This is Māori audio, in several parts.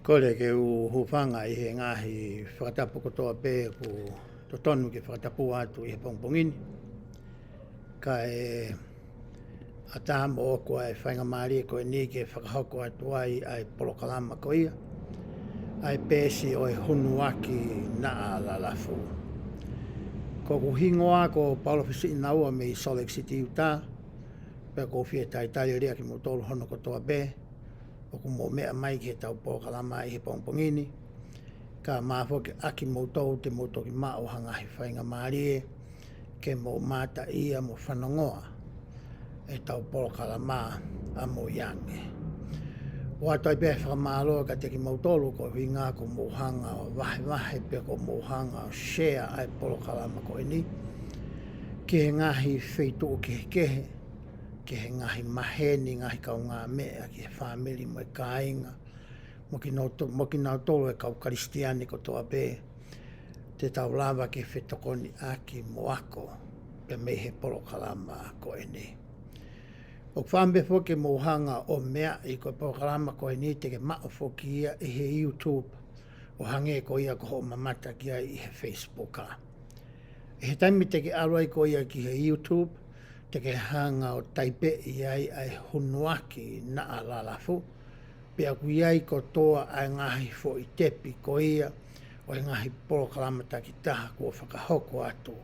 Kore ke u hufanga I he Ngaahi whakatapu kotoa pē ku to tonu ke whakatapu atu I he pongpongini. Ka a tā mo o kua whainga maari ko ni ke whakahoko atu ai polokalama ko ia. Ai pēsi o hunu aki na lalafu. Ko ku hingoa ko Paulofisi inaua me Salt Lake City Utah. Pea ko whie tai tali rea ki mo tolu hono kotoa pē. O ku mo mea mai ki he tau polokalama I he pongpongini. Ka maafo ke aki mo tau te mo toki maa o hangahi whainga maari ke mo mata ia mo whanongoa e tau polokalama a mo yange. O atoi pēr whakamāloa ka teki mautolu ko hinga ko mohanga o wahe pe ko mohanga o share ai polokalama ko ini. Ke he ngahi wheitu o ke he ngahi maheni ngahi kau ngā mea ki he whamili mo e kāinga. Mo ki nau tolu e kau karistiani ko toa pē. Te tau lava ke whetokoni aki mo ako pe me he polokalama ko ini. O whambe whoke mohanga o mea I ko polokalama ko ini te ke mao whoki ia I he YouTube o hange ko ia ko ho mamata ki ai I he Facebooka. E he taimi te ke aroi ko ia ki he YouTube te ke hanga o taipe iai ai hunuaki na alalafu. Pea ku iai ko toa ai ngahi fo I tepi ko ia o I ngahi polokalama taki taha kua whakahoko atu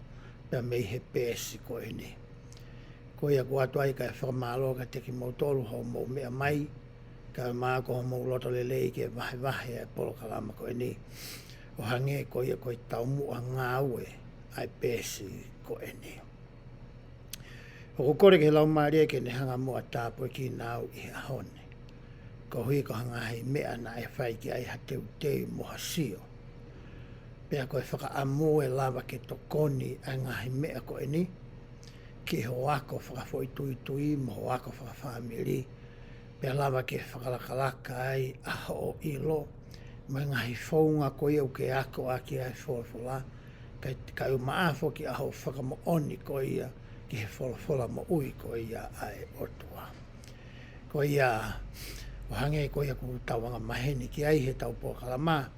pea mei he pēsi ko ini. Ko ia ku atu ai kai whakamāloa ka teki mautolu ho mo mea mai ka maa ko ho mo loto lelei ke wahe ai polokalama ko ini. O hange ko ia ko I tau mua ngāue ai pēsi ko ini. O ko kore ke lau maari ke ne hanga mua tāpua ki nāu I he ahone. Ko hui ko hangahi mea na e whai ki ai hateu tei moha sio. Pea ko e whakaamu e lava ke tokoni ai ngahi mea ko ini. Ki ho ako whakafoi tui mo ho ako whakawhamiri. Pea lava ke whakalakalaka ai aho o ilo. Mai ngahi whaunga ko iau ke ako aki ai wholawhola. Kai umaafo ki aho whakamo oni ko ia. Ki he wholawhola mo ui ko ia ai otua. Ko ia o hange ko ia ku tauanga maheni ki ai he tau polokalama.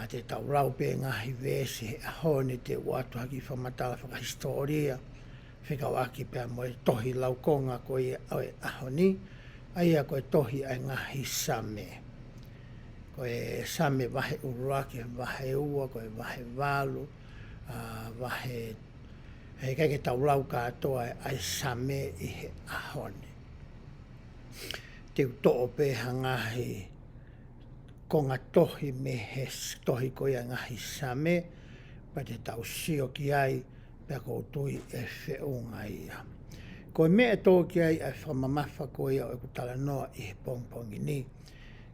Te tau raupe ngahi vesi he ahone te watu haki whamatala whakahistoria. Whikawaki pia mo e tohi laukonga ko ia oe ahoni. Aia ko e tohi ai ngahi Saame. Ko e Saame wahe uruaki, wahe ua, ko e wahe walu, wahe he kake tau rau katoa ai Saame I he ahone. Te uto'o pe hangahi konga tohi me he tohi ko ia ngahi Saame. Pa te tau sio ki ai pea ko tui e whiunga ia. Ko mea tō ki ai ai whamamafa ko ia o e kutala noa I he pongpongi ni.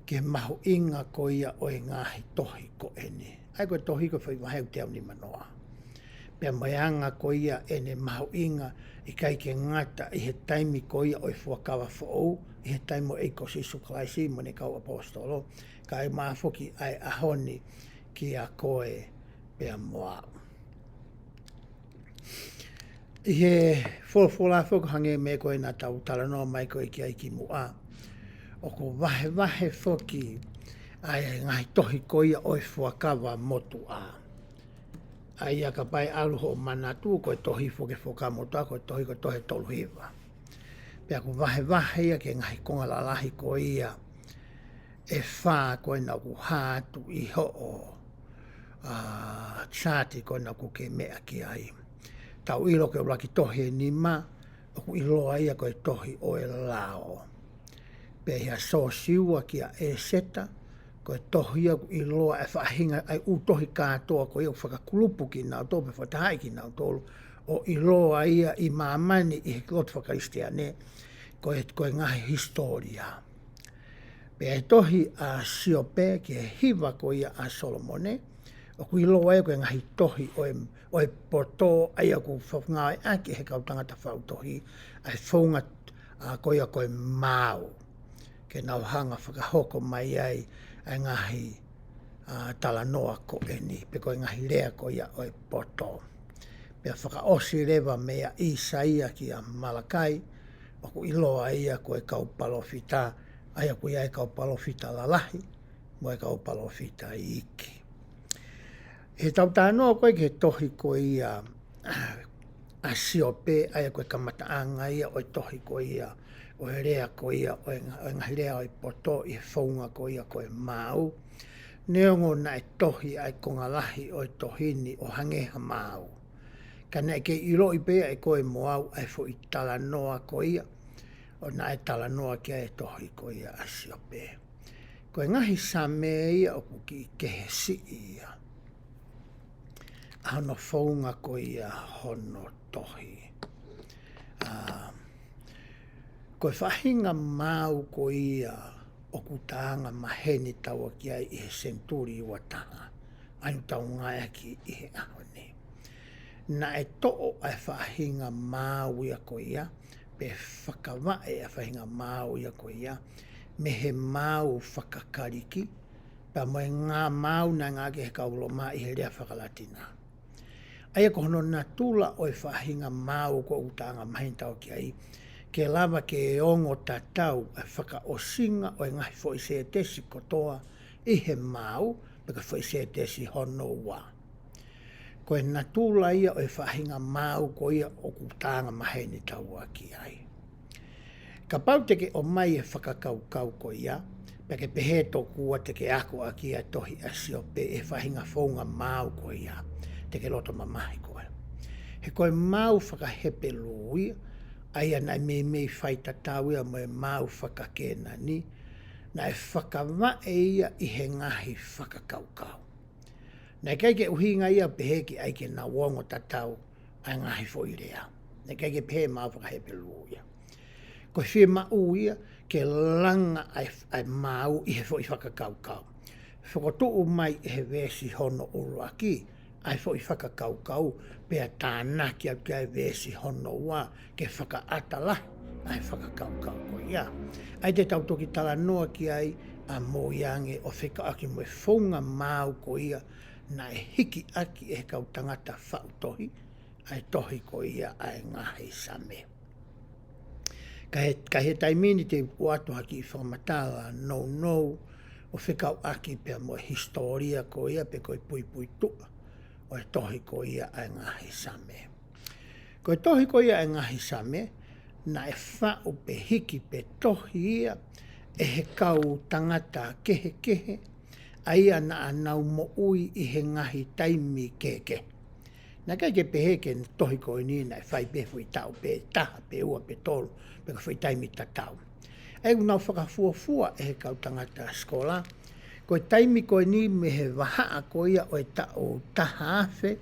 Ke mahu inga ko ia o e ngahi tohi ko eni. Ai ko tohi ko whai waheu te au ni manoa. Pea maianga ko ia ene mahu inga I kai ke ngata I he taimi ko ia o e fuakawa fōu. I he taimo e ko sisu klaisi mo ne kau apostolo. Ka ai maafoki ai ahoni ki a koe pea moa. I he wholawhola whakahange me koe nā tau talanoa mai koe ki ai ki mua. O ko wahe whoki ai ngahi tohi ko ia o e fuakawa motu a. Ai a ka pai aluho manatu koe tohi whoke whoka motu a koe tohi ko tohe toluhiwa. Pea ko wahe ia ke ngahi konga lalahi ko ia e whā koe nau ku hātu I ho o chati koe nau ku ke mea ki ai. Tau ilo ke ulaki tohi e nima, o ku iloa ia koe tohi o e lao. Pea hea so siua ki a e seta, koe tohi ia ku iloa e whahinga ai u tohi kātoa koe iau whakakulupu ki nau tō, pe whatahai ki nau tōlu. O iloa ia I māmani I he lotu whakaristiane, koe ngahi historia. Pea e tohi a siope ki he hiva ko ia a Solomone, o ku iloa ia koe ngahi tohi o e poto ai aku whaungai aki he kau tangata whautohi ai whaunga ko ia koe mau ke nau hanga whakahoko mai ai ngahi talanoa ko eni pe koe ngahi rea ko ia o e poto. Pea whakaosi rewa mea Isaia ki a Malakai o ku iloa ia koe kau palofita ai aku ia e kau palofita lalahi mo e ka opalo fita iki. He tautanoa koe ke tohi ko ia a siope ai koe kamataanga ia o tohi ko ia o e rea ko ia o ngahi rea o poto i whaunga ko ia ko e mau. Neongo na e tohi ai kongalahi o tohini o hangeha mau. Kana ke ilo i pea e koe moau ai fo i tala noa ko ia o na e tala noa kia e tohi ko ia a siope. Ko e ngahi Saame ia o kuki kehe si ia. Hono whaunga ko ia hono tohi. Ko e whahinga mau ko ia o kutaanga maheni taua kia i he senturi i wataha. Anu tau ngai aki i he ahone. Na e to'o ai whahinga mau ia ko ia, pe whakawae a whahinga mau ia ko ia, me he mau whakakariki, pa moe ngā mau na ngā ke he kaulo mā i he rea whakalatina. Aia ko hono na tula o e whahinga mau ko utaanga maheni taua kia i, ke lava ke e ongo tatau e whaka o singa o e ngahi fo i se e tesi kotoa i he mau, peka fo i se e tesi hono wā. Ko e natula ia o e whahinga mau ko ia o kutanga maheni taua ki ai. Ka pau teke o mai e whakakaukau ko ia, peke pehe tō kua teke ako a kia tohi a siope e whahinga whaunga mau ko ia, teke loto mamahi ko ia. He koe mau whakahepe lui, aia nai me whaita tau ia mo e mau whakakena ni, na e whakawae ia i he ngahi whakakaukau. Nei kei ke uhinga ia peheki ai ke na wongo tatau ai ngahi fo i rea. Nei kei ke pehe mau whakahepe lu ia. Ko whie mau ia ke langa ai mau i he fo i whakakaukau. Whakotuu mai i he vesi hono uruaki, ai fo i whakakaukau, pea tānaki au kia vesi hono wā, ke whakaatala, ai whakakaukau ko ia. Ai te tautoki tala noa ki ai, a mō iange o whika aki mo e whaunga mau ko ia, na e hiki aki e kau tangata whautohi, ai tohi ko ia ai Ngaahi Saame. Ka he taimini te uatu haki i whamatala no, o whikau aki pia mo historia ko ia, pe koe pui tua, o e tohi ko ia ai Ngaahi Saame. Ko e tohi ko ia ai Ngaahi Saame, na e whau pe hiki pe tohi ia, e he kau tangata kehe, aia na anau mo ui i he ngahi taimi keke. Na kai ke pehe ke tohi ko ni na e whai pe fui tau pe taha pe ua pe tolu, pe ka fui taimi tatau. E unau whakafuafua e he kau tangata skola, ko e taimi ko ni me he wahaa ko ia o e tau taha afe,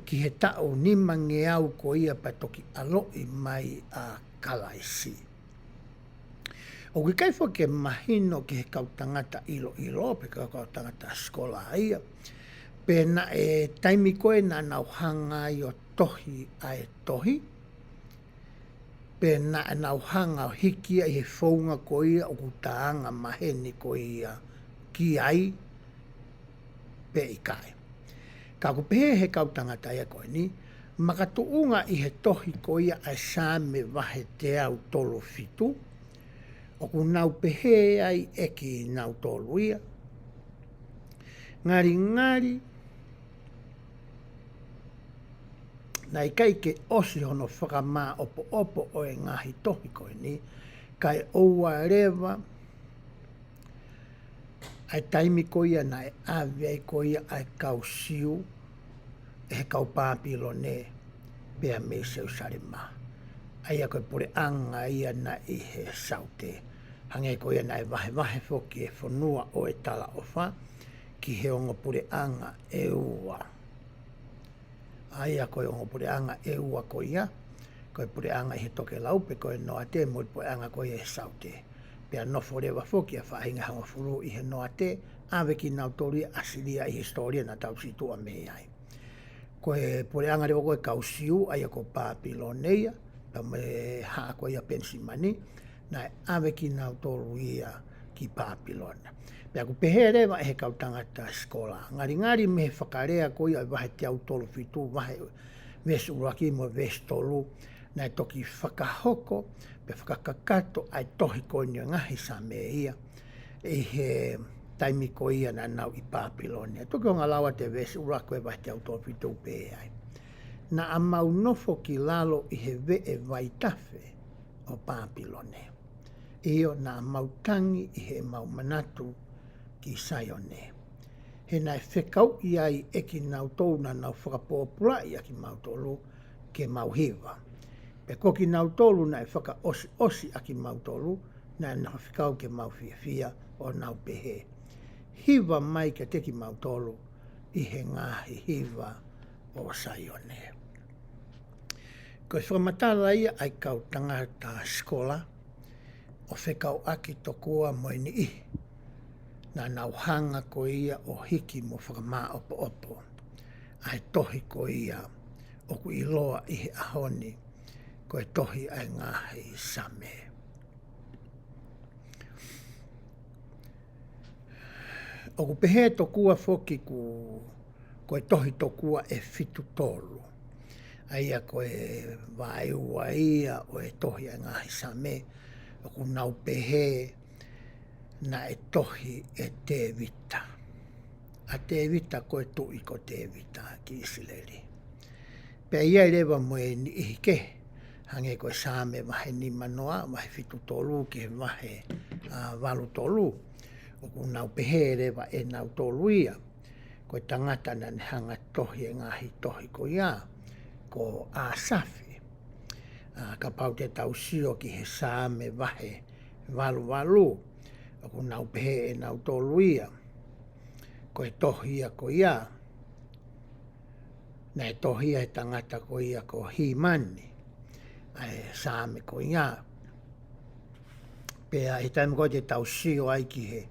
ki he tau ni mange au ko ia pa toki aloi mai a kalaisi. O ki kai ke mahino ki he kau tangata ilo, pe kau tangata skola ia, pe na e taimi koe na nau hanga i o tohi a e tohi, pe na e nau hanga o hiki i he whaunga ko ia o kutaanga maheni ko ia ki ai, pe i kai. Ka ku pehe he kau tangata ia koe ni, makatuunga i he tohi ko ia a Saame wahe te au tolo fitu, o ku nau pehe ai eki nau tolu ia. Ngari, na i kai ke osi hono whakamā opo o e ngahi tohi koe ni, kai oua rewa, ai taimi ko ia na e awei ko ia ai kau siu, e he kau pāpilo ne, pea me seu sarema. Aia koe pure anga ia na i he saute. Hange ko ia na e wahe foki e whanua o e tala ofa, ki he ongo pure anga e ua. Aia koe ongo pure anga e ua ko ia, koe pure anga i he toke laupe koe noa te, mo pure anga koe e saute. Pea nofo rewa foki a whahinga hanga furu i he noa te, awe ki nau toria asilia i historia na tau situa me ai. Koe pure anga rewa koe kausiu, aia ko pāpilo neia, pa me haa koe ia pensimani, na awe ki nau toru ia ki Pāpilona. Pea ku pehe rewa e he kau tangata skola. Ngari me he whakarea ko ia wahe te au tolu fitu, wahe vesu uraki mo vesu tolu, na e toki whakahoko, pe whakakakato ai tohi ko ni Ngaahi Saame ia. E he taimi ko ia na nau I Papilonia. Toki o ngā lawa te vesi ura koe vai te auto pitu pe ai. Na a mau nofo ki lalo I he vee vai tafe o Papilonia. Io na a mau tangi I he mau manatu ki Saione. He nai whekau I ai e ki nau tōu na nau whakapōpula I a ki mau tōlu ke mau hiva. Pe ko ki nau tōlu nai whaka osi a ki mau tōlu nai nau whekau ke mau fia o nau pehe. Hiva mai ke te ki mau tōlu I he Ngaahi hiva o Saione. Ko whakamatala ia ai kau tangata skola o whekau aki tokua moini I. Na nau hanga ko ia o hiki mo whakamā opo. Ai tohi ko ia o ku iloa I he ahoni ko e tohi ai Ngaahi Saame. O ku pehe tokua foki ko e tohi tokua e fitu tolu. Aia ko e vaiua ia o e tohi ai Ngaahi Saame. O ku nau pehe na e tohi e te vita. A te vita ko e tui ko te vita ki Isileri. Pea ia rewa moe ni ihike. Hange ko e Saame wahe ni manoa, wahe fitu tolu ke wahe walu tolu. O ku nau pehe rewa e nau tolu ia. Ko e tangata na ne hanga tohi e Ngaahi tohi ko ia. Ko a safi. Ka pau te tausio ki he Saame wahe walu. O ku nau pehe e nau tolu ia. Ko e tohi ia ko ia. Na e tohi ia e tangata ko ia ko himani. Ai Saame ko ia. Pea e taimi ko te tausio ai ki he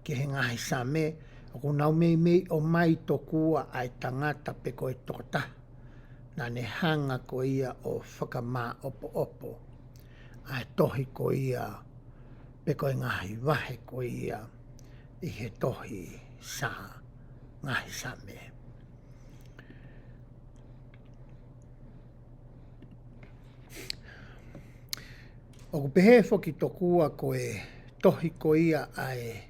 Ngaahi Saame. O ku nau mei o mai tokua ai tangata pe ko e tokota. Na ne hanga ko ia o whakamā opo. Ai tohi ko ia. Pe ko e Ngaahi wahe ko ia. I he tohi sa Ngaahi Saame. O ku pehe foki tokua ko e tohi ko ia ai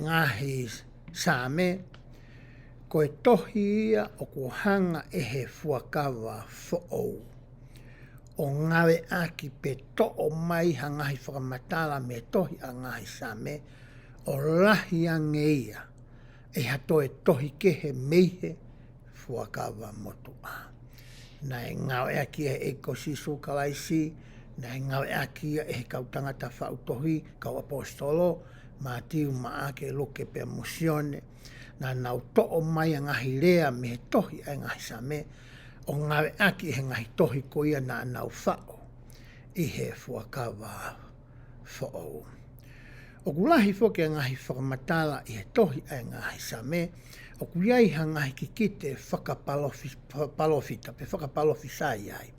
Ngaahi Saame. Ko e tohi ia o ku hanga e he fuakawa fo'ou. O ngawe aki pe to'o mai hangahi whakamatala me tohi a Ngaahi Saame. O lahi ange ia. E hato e tohi kehe meihe fuakawa motu a. Na e ngawe aki e ekosisu kalaisi. Na e ngawe aki e he kautangata whautohi, kau apostolo. Ma tiu ma ake luke pe musione. Na nau to'o mai a ngahi rea me tohi a Ngaahi Saame. O ngawe aki he ngahi tohi ko ia na nau whao. I he fuakawa fo'ou. O kulahi foke a ngahi whakamatala I he tohi a Ngaahi Saame. O kuiai ha ngahi kikite whakapalofita, pe whakapalofisai ai.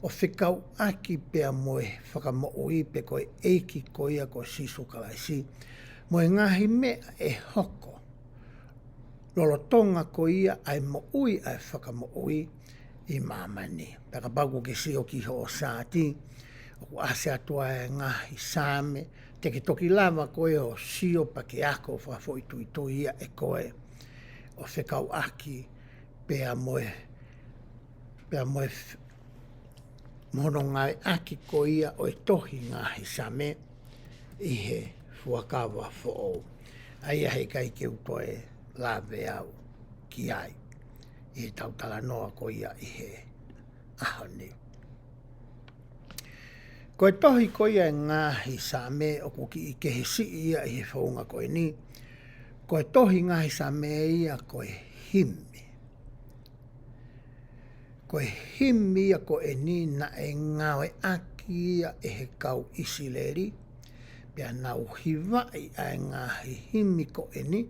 O whikau aki pea moe whakamo'ui pe koe EIKI ko ia ko sisu kalaisi. Moe ngahi mea e HOKU. Lolotonga ko ia ai mo'ui ai whakamo'ui I mamani. Peka pauku ke sio ki ho sāti. O ku ase atua e Ngaahi Saame. Teke toki lava koe o sio pa ke ako whafo itu ia e koe. O whekau aki pea moe mono ngai aki ko ia o e tohi Ngaahi Saame I he fuakawa fo'ou. Aia hei kai ke utoe lawe au ki ai. I he tautala noa ko ia I he ahoni. Ko e tohi ko ia Ngaahi Saame o ku ki I kehe si ia I he whaunga ko e ni. Ko e tohi Ngaahi Saame ia ko e himi. Ko e himi ia ko e ni na e ngawe aki ia e he kau Isileri. Pea nau hiwai a Ngaahi himi ko e ni.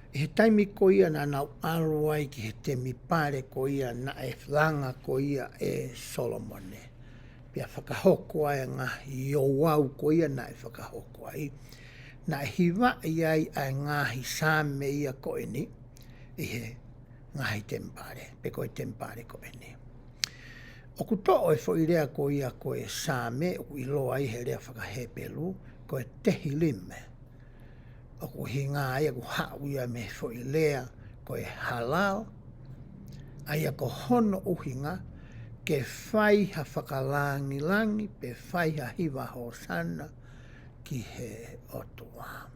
E he taimi ko ia na nau aluai ki he temi pare ko ia na e langa ko ia e Solomone. Pea whakahoku ai Ngaahi Iowau ko ia na e whakahoku ai. Na e hiwai ai a Ngaahi Saame ia ko e ni. I he Ngaahi tempare, pe koe tempare ko e ni. O ku to'o e whoirea ko ia ko e Saame, o ku iloa I he rea whakahepelu, ko e tehi lime. o ku hinga ia ku hau ia me fo i lea ko e halal, aia ko hono uhinga, ke whai ha whakalangi langi, pe whai ha hiwa hosana ki he otua.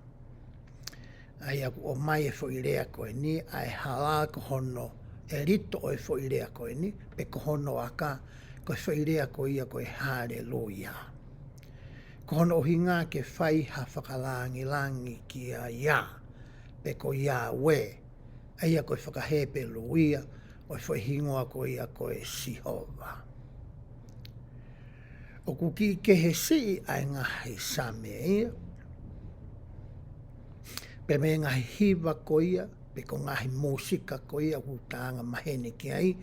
Aia ku o mai e fo i lea koe ni, ai halal ko hono e rito o e fo i lea koe ni, pe ko hono aka, ko e fo i lea koe ia koe haleluia. Ko hono uhinga ke whai ha whakalangi langi ki a ia, pe ko ia we, aia koe whakahepe luia, o e hingoa ko ia koe Sihova. O ku ki ke he si ai Ngaahi Saame ia, pe me Ngaahi hiva ko ia, pe ko Ngaahi musika ko ia, ku taanga mahene ki ai,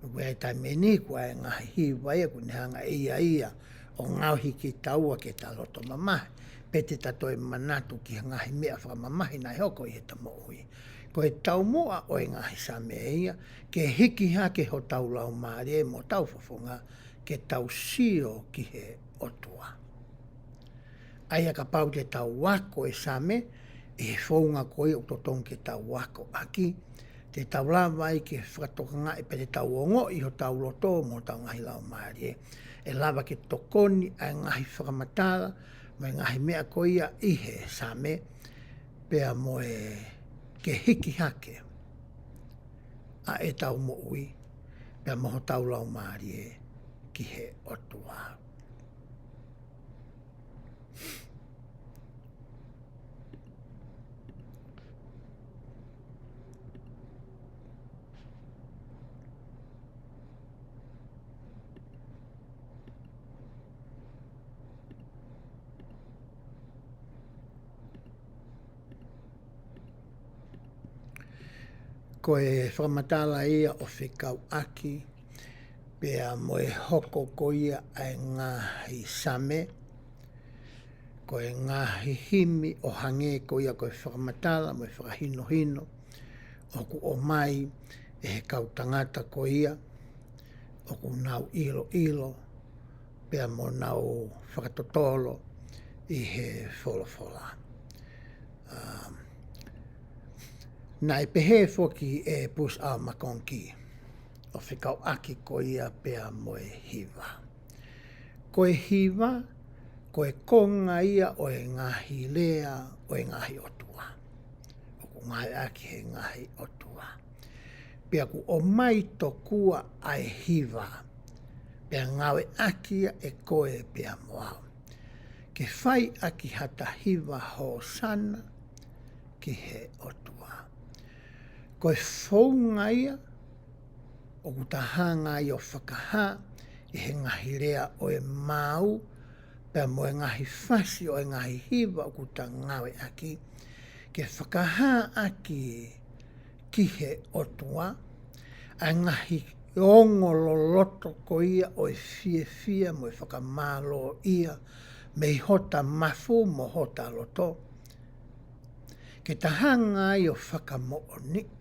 ku ai tai meni ku ai Ngaahi hiva ia, ku nehanga ia, o ngauhi ki taua ke taloto mamahi, pe te tatoe manatu ki Ngaahi mea whakamamahi nai hoko i he tamoui. Ko e tau moa o e Ngaahi Saame ia, ke hiki hake ho tau lau maari e mo tau whafonga, ke tau sio ki he otua. Aia ka pau te tau wako e Saame, e he whaunga koe o totong ke tau wako aki, te tau lava i ke whakatokanga e pe te tau ongo i ho tau loto mo tau ngahi lau maari e. E lava ke tokoni a Ngaahi whakamatara, mai Ngaahi mea koe ia i he Saame, pea mo e ke hiki hake a e tau mo ui, pea moho tau lau maari e ki he otua. Ko e whakamatala ia o whikau aki, pea mo e hoko ko ia ai Ngaahi Saame, ko e Ngaahi himi o hange ko ia ko e whakamatala, mo e whakahino, o ku o mai e he kautangata ko ia, o ku nau ilo, pea mo nau whakatotolo i he wholofola. Na e pehe foki e pus a makonki, o whikau aki ko ia pea mo e hiva. Ko e hiva, ko e konga ia o e Ngaahi lea, o e Ngaahi otua. O ku Ngaahi aki he Ngaahi otua. Pea ku o mai tokua ai hiva, pea ngawe aki e koe pea moao. Ke whai aki hata hiva ho sana ki he otua. Ko e whaunga ia, o ku tahanga i o whakaha, i he Ngaahi lea o e mau, pea mo e Ngaahi whasi o e Ngaahi hiva o ku ta ngawe aki, ke whakaha aki ki he otua, a Ngaahi ongo loloto ko ia o e fia mo e whakamalo ia, me i hota mafu mo hota loto. Ke tahanga i o whakamooni,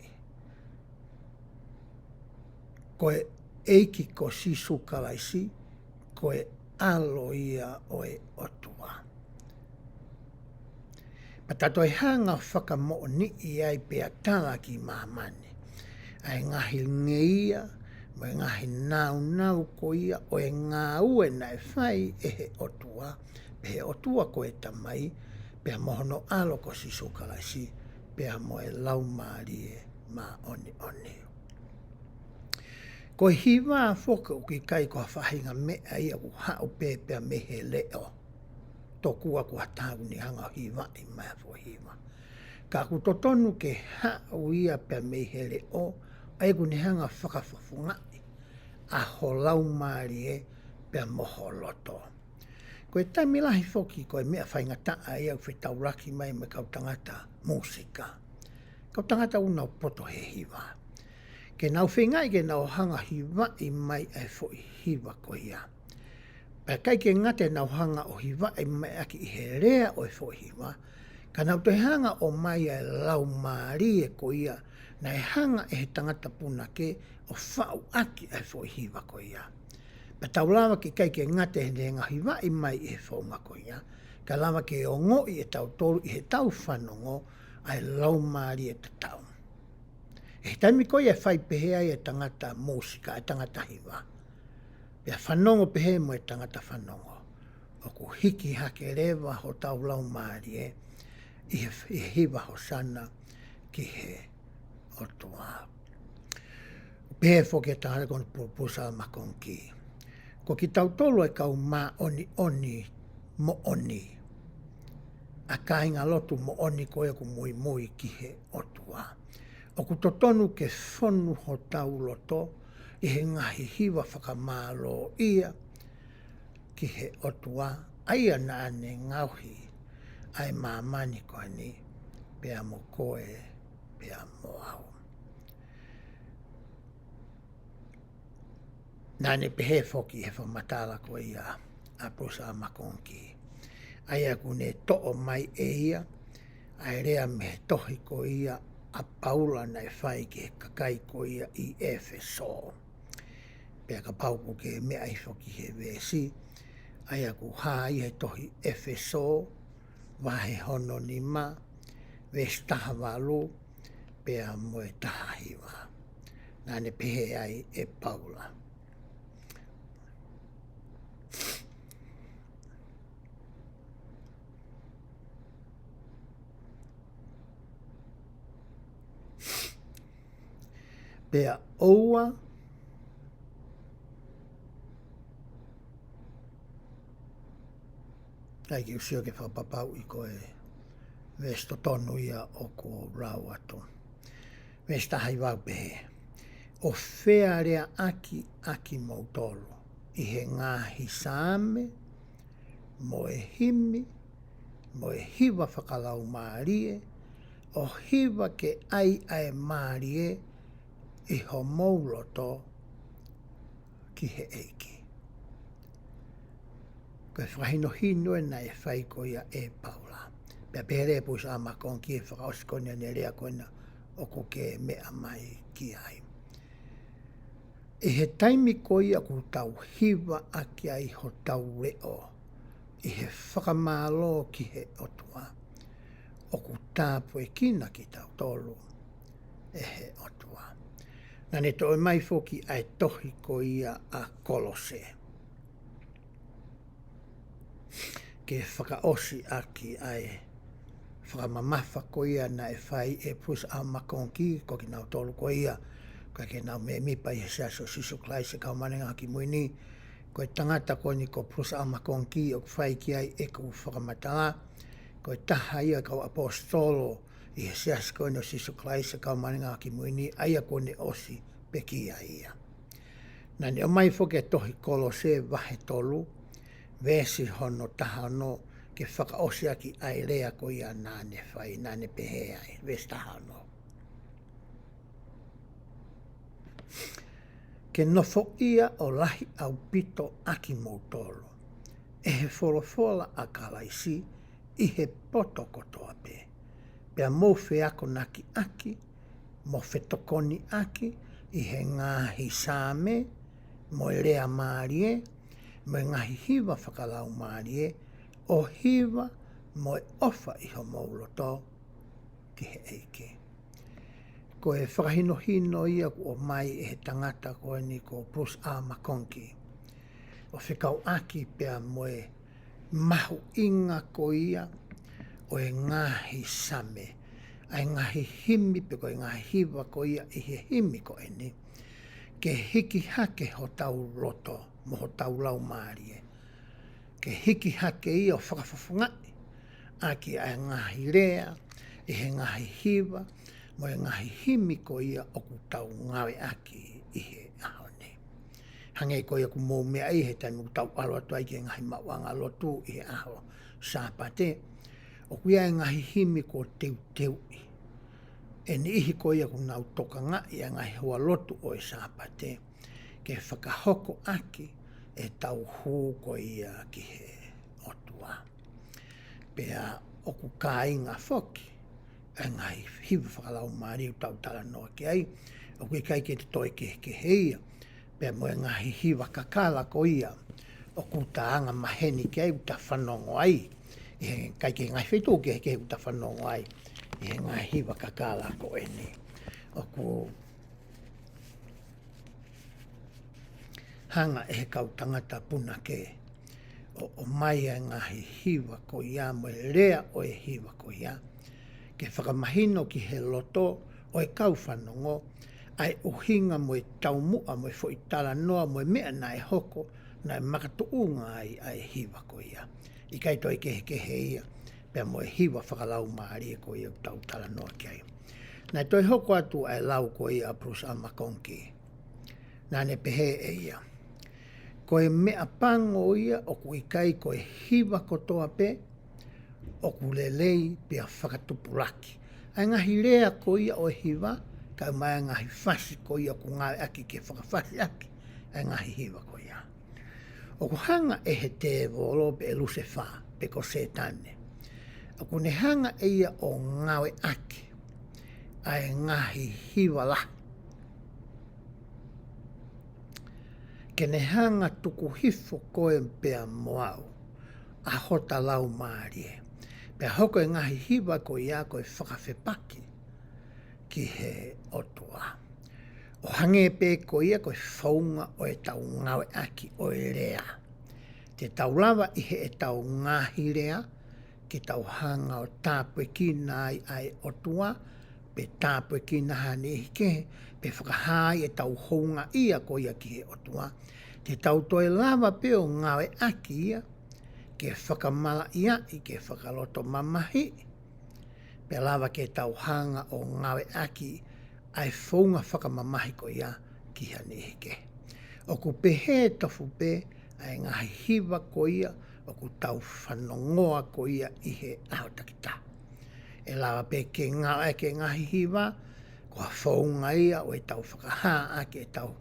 ko e EIKI ko sisu kalaisi, ko e alo ia o e otua. Patato e hanga whakamooni i ai pea tala ki mahamani. Ai Ngaahi ngeia, mo e Ngaahi nau ko ia o e ngā ue na e whai e he otua, pe he otua ko e tamai, pea mohono alo ko sisu kalaisi, pea mo e lau maari e ma oni. Ko hiwa whoka uki kai ko whahinga mea ia ku hao pēpea mehe leo. Tokua ku hatahu ni hanga hiwa i mai fo hiwa. Ka ku totonu ke hao ia pea mehe leo, ai ku ni hanga whakawhafungai. A ho lau maari e pea moho loto. Ko e taimi lahi whoki ko e mea whaingataa ia ku whetauraki mai me kautangata musika. Kautangata unau poto he hiwa. Ke nau whengai ke nau hanga hiwa i mai e fo i hiwa ko ia. Pea kai ke ngate nau hanga o hiwa i mai aki i he rea o e fo i hiwa, ka nau te hanga o mai e lau maari e ko ia, na e hanga e he tangata puna ke o whau aki e fo i hiwa ko ia. Pea taulawa ki kai ke ngate he nga hiwa i mai e fo nga ko ia, Ka lama ke o ngoi e tau tolu i he tau whanongo ai lau maari e te tau. E taimi koe e whai pehea e tangata musika, e tangata hiwa. Pea whanongo pehe mo e tangata whanongo. O ku hiki hake rewa ho tau lau maari i he hiwa ho sana ki he otua. Pehe fo ke tangata koni pusa makonki. Ko ki tau tolu e kau ma oni mo oni. A kainga lotu mo oni koe ku mui ki he otua. O ku totonu ke whonu ho tau loto i he ngahi hiwa whakamālo ia ki he otua. Aia na ane ngauhi ai mamani koe ni pea mo koe pea mo au. Nane pehe foki he whamatala koe ia a pusa makonki. Aia kune to'o mai e ia, ai rea me tohi ko ia a paula nei whai ke kakai ko ia i Efeso. Pea ka pauku ke mea i whoki he wesi, aia ku haa i he tohi Efeso, wahe hono ni ma, ves taha walu, pea moe taha hiwa. Nane pehe ai e paula. Pea oua ai ki usio ke whapapau i koe vesto tonu ia o ko rau ato. Vesta hai wau pehe. O whea rea aki mautolo i he Ngaahi Saame, mo e himi, mo e hiwa whakalau maarie, o hiwa ke ai maarie i ho mauloto ki he EIKI. Koe whakahino hino e nei whai ko ia e paula. Pea pere pus ama kon ki e whakaoskonia ne rea koina o ko ke mea mai ki ai. I he taimi ko ia ku tau hiwa aki ai ho tau reo i he whakamālo ki he otua. O ku tāpu e kina ki tau tolu e he otua. Nane to e mai foki ai tohi ko ia a kolose. Ke whakaosi aki ai whakamamafa ko ia na e whai e pus a makonki ko ki nau tolu ko ia. Ka ke nau me mipa i he saso siso klai se kau manenga ki muini. Ko e tangata ko ni ko pus a makonki o whai ki ai e ku whakamatala. Ko e taha ia kau apostolo i he saso ko no siso klai se kau manenga ki muini. Aia ko ne osi pekia ia. Nani o mai foke tohi kolose vahe tolu. Vesi hono taha no ke whakaosi aki ai rea ko ia nane whai, nane pehe ai. Vesi taha no. Ke nofo ia o lahi au pito aki mautolo. E he wholofola a kalaisi i he poto kotoa pe. Pea mouwhe ako naki aki, mo whetokoni aki, i he Ngaahi Saame, mo e rea maarie, mo e ngahi hiwa whakalau maarie, o hiwa mo e ofa i ho mauloto ki he EIKI. Ko e whakahino hino ia ko o mai e he tangata ko e ni ko plus a makonki. O whikau aki pea mo e mahu inga ko ia o e Ngaahi Saame. Ai ngahi himi pe ko e ngahi hiwa ko ia i he himi ko e ni. Ke hiki hake ho tau loto mo ho tau lau maarie. Ke hiki hake ia o whakafafungai. Aki ai ngahi rea, i he ngahi hiwa, mo e ngahi himi ko ia o ku tau ngawe aki i he ahone. Hange ko ia ku mou mea i he taimu tau alo atu ai ki ngahi mawanga lotu i he aho sāpate. O ku ia e ngahi himi ko teu i. E ni ihi ko ia ku nau toka ngai a ngahi hua lotu o e sāpate. Ke whakahoko aki e tau hū ko ia ki he otua. Pea o ku kāinga whoki. E ngai hiwa whakalau maari u tau tala noa ki ai. O kui kai ke te toi ke heia. Pea mo e ngahi hiwa kakala ko ia. O ku taanga maheni ki ai u ta whanongo ai. kai ke ngai whetu ke uta whanongo ai, ngai hiwa kakala ko e ni. O ku hanga he kau tangata puna ke, o mai a ngahi hiwa ko ia, mo e rea o e hiwa ko ia, ke whakamahino ki he loto, o e kau whanongo, ai uhinga mo e taumua, mo e whoitala noa, mo e mea na e hoko, na e makatuunga ai hiwa ko ia. I kai toi ke he ia, pia mo e hiwa whakalau maari e ko ia tau tala noa ki ai. Nai toi hoko atu ai lau ko ia a Bruce Amakonki. Nā ne pehe e ia. Ko e mea pango ia, o ku ikai ko e hiwa kotoa pe, o ku lelei pia whakatupuraki. Ai ngahi rea ko ia o e hiwa, ka mai ngahi whasi ko ia ku ngāi aki ke whakawhasi aki, ai ngahi hiwa ko ia. O ku hanga e he te volo pe e luse wha, pe ko setane. O ku ne hanga e ia o ngawe aki, ai ngahi hiwa la. Ke ne hanga tuku hifo koe pea moau, a hota lau maarie. Pea hoko e ngahi hiwa ko ia koe whakawhepaki ki he otua. O hange pe ko ia koe whaunga o e tau ngawe aki o e rea. Te tau lava i he e tau ngahi rea, ki tau hanga o tāpue ki nai ai otua, pe tāpue ki nahani hike, pe whakahai e tau hounga ia ko ia ki he otua. Te tau toi lava pe o ngawe aki ia, ke whakamala ia i ke whakaloto mamahi, pe lava ke tau hanga o ngawe aki ai whaunga whakamamahi ko ia ki hani hike. O ku pehe tofu pe ai ngahi hiwa ko ia, o ku tau whanongoa ko ia i he ahotakita. E lava pe ke ngawe ke ngahi hiwa, ko whaunga ia o e tau whakahaa ke tau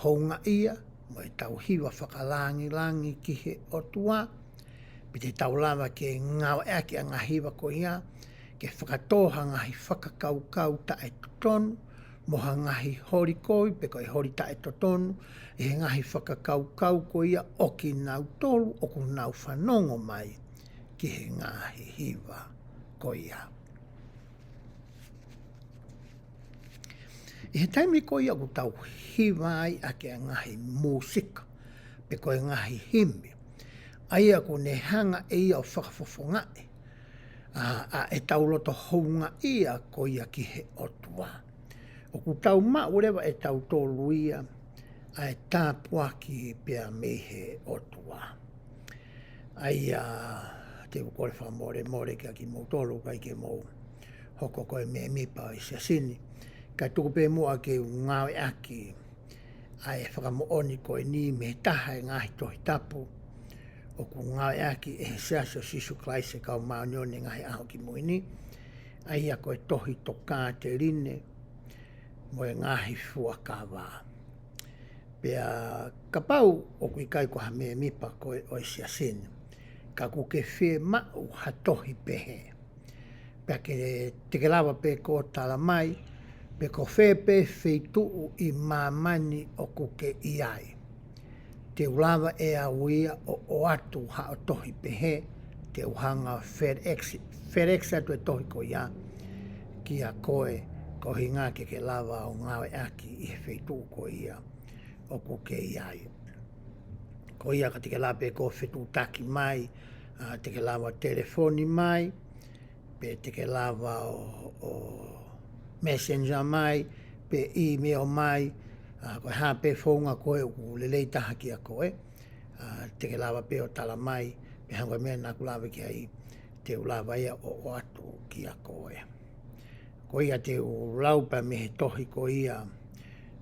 hounga ia, mo e tau hiwa whakalangi ki he otua, pi te tau lava ke ngawe ake a ngahiwa ko ia, ke whakatoha ngahi whakakaukau ta e tutonu, moha ngahi horikoi, pe ko e hori ta e tutonu, e he ngahi whakakaukau ko ia, o ki nau tolu, o ku nau whanongo mai, ki he ngahi hiwa ko ia. I he taimi ko ia ku tau hiwa ai ake a ngahi musika, pe ko e ngahi himi. Aia ku ne hanga e ia o whakafofongai, a e tau loto hounga ia ko ia ki he otua. O ku tau urewa e tau tolu ia, a e tāpuaki pia me he otua. Aia te ukore whamore kia ki mou tolu kai ke mou hoko koe me mipa i siasini. Kai tuku pe mua ke ngawe aki, ai e whakamooni koe ni me taha e ngahi tohi tapu, o ku ngawe aki e siaso sisu klaise kau maunioni ngahi aho ki muini, ai ia koe tohi toka te rine, mo e ngahi fuakawa. Pea kapau o ku ikai ko ha me mipa koe o i siasini, ka ku ke whee mau ha tohi pehe. Pea ke te lawa pe ko tala mai, pe ko whepe wheituu i mamani o kuke i ai. Te ulawa e a uia o atu ha o tohi pehe, te uhanga FedEx atu e tohi ko ia, ki a koe ko hinga ke lava o ngawe aki i he wheituu ko ia o kuke i ai. Ko ia ka te lawa pe ko whetu taki mai, te lawa telefoni mai, pe te lawa o messenger mai, pe email mai, koe hape whaunga koe u lelei taha ki a koe, te ke lawa pe o tala mai, pe hanga mea nā kulawa ki ai, te ulawa ia o atu ki a koe. Ko ia te ulaupa me he tohi ko ia,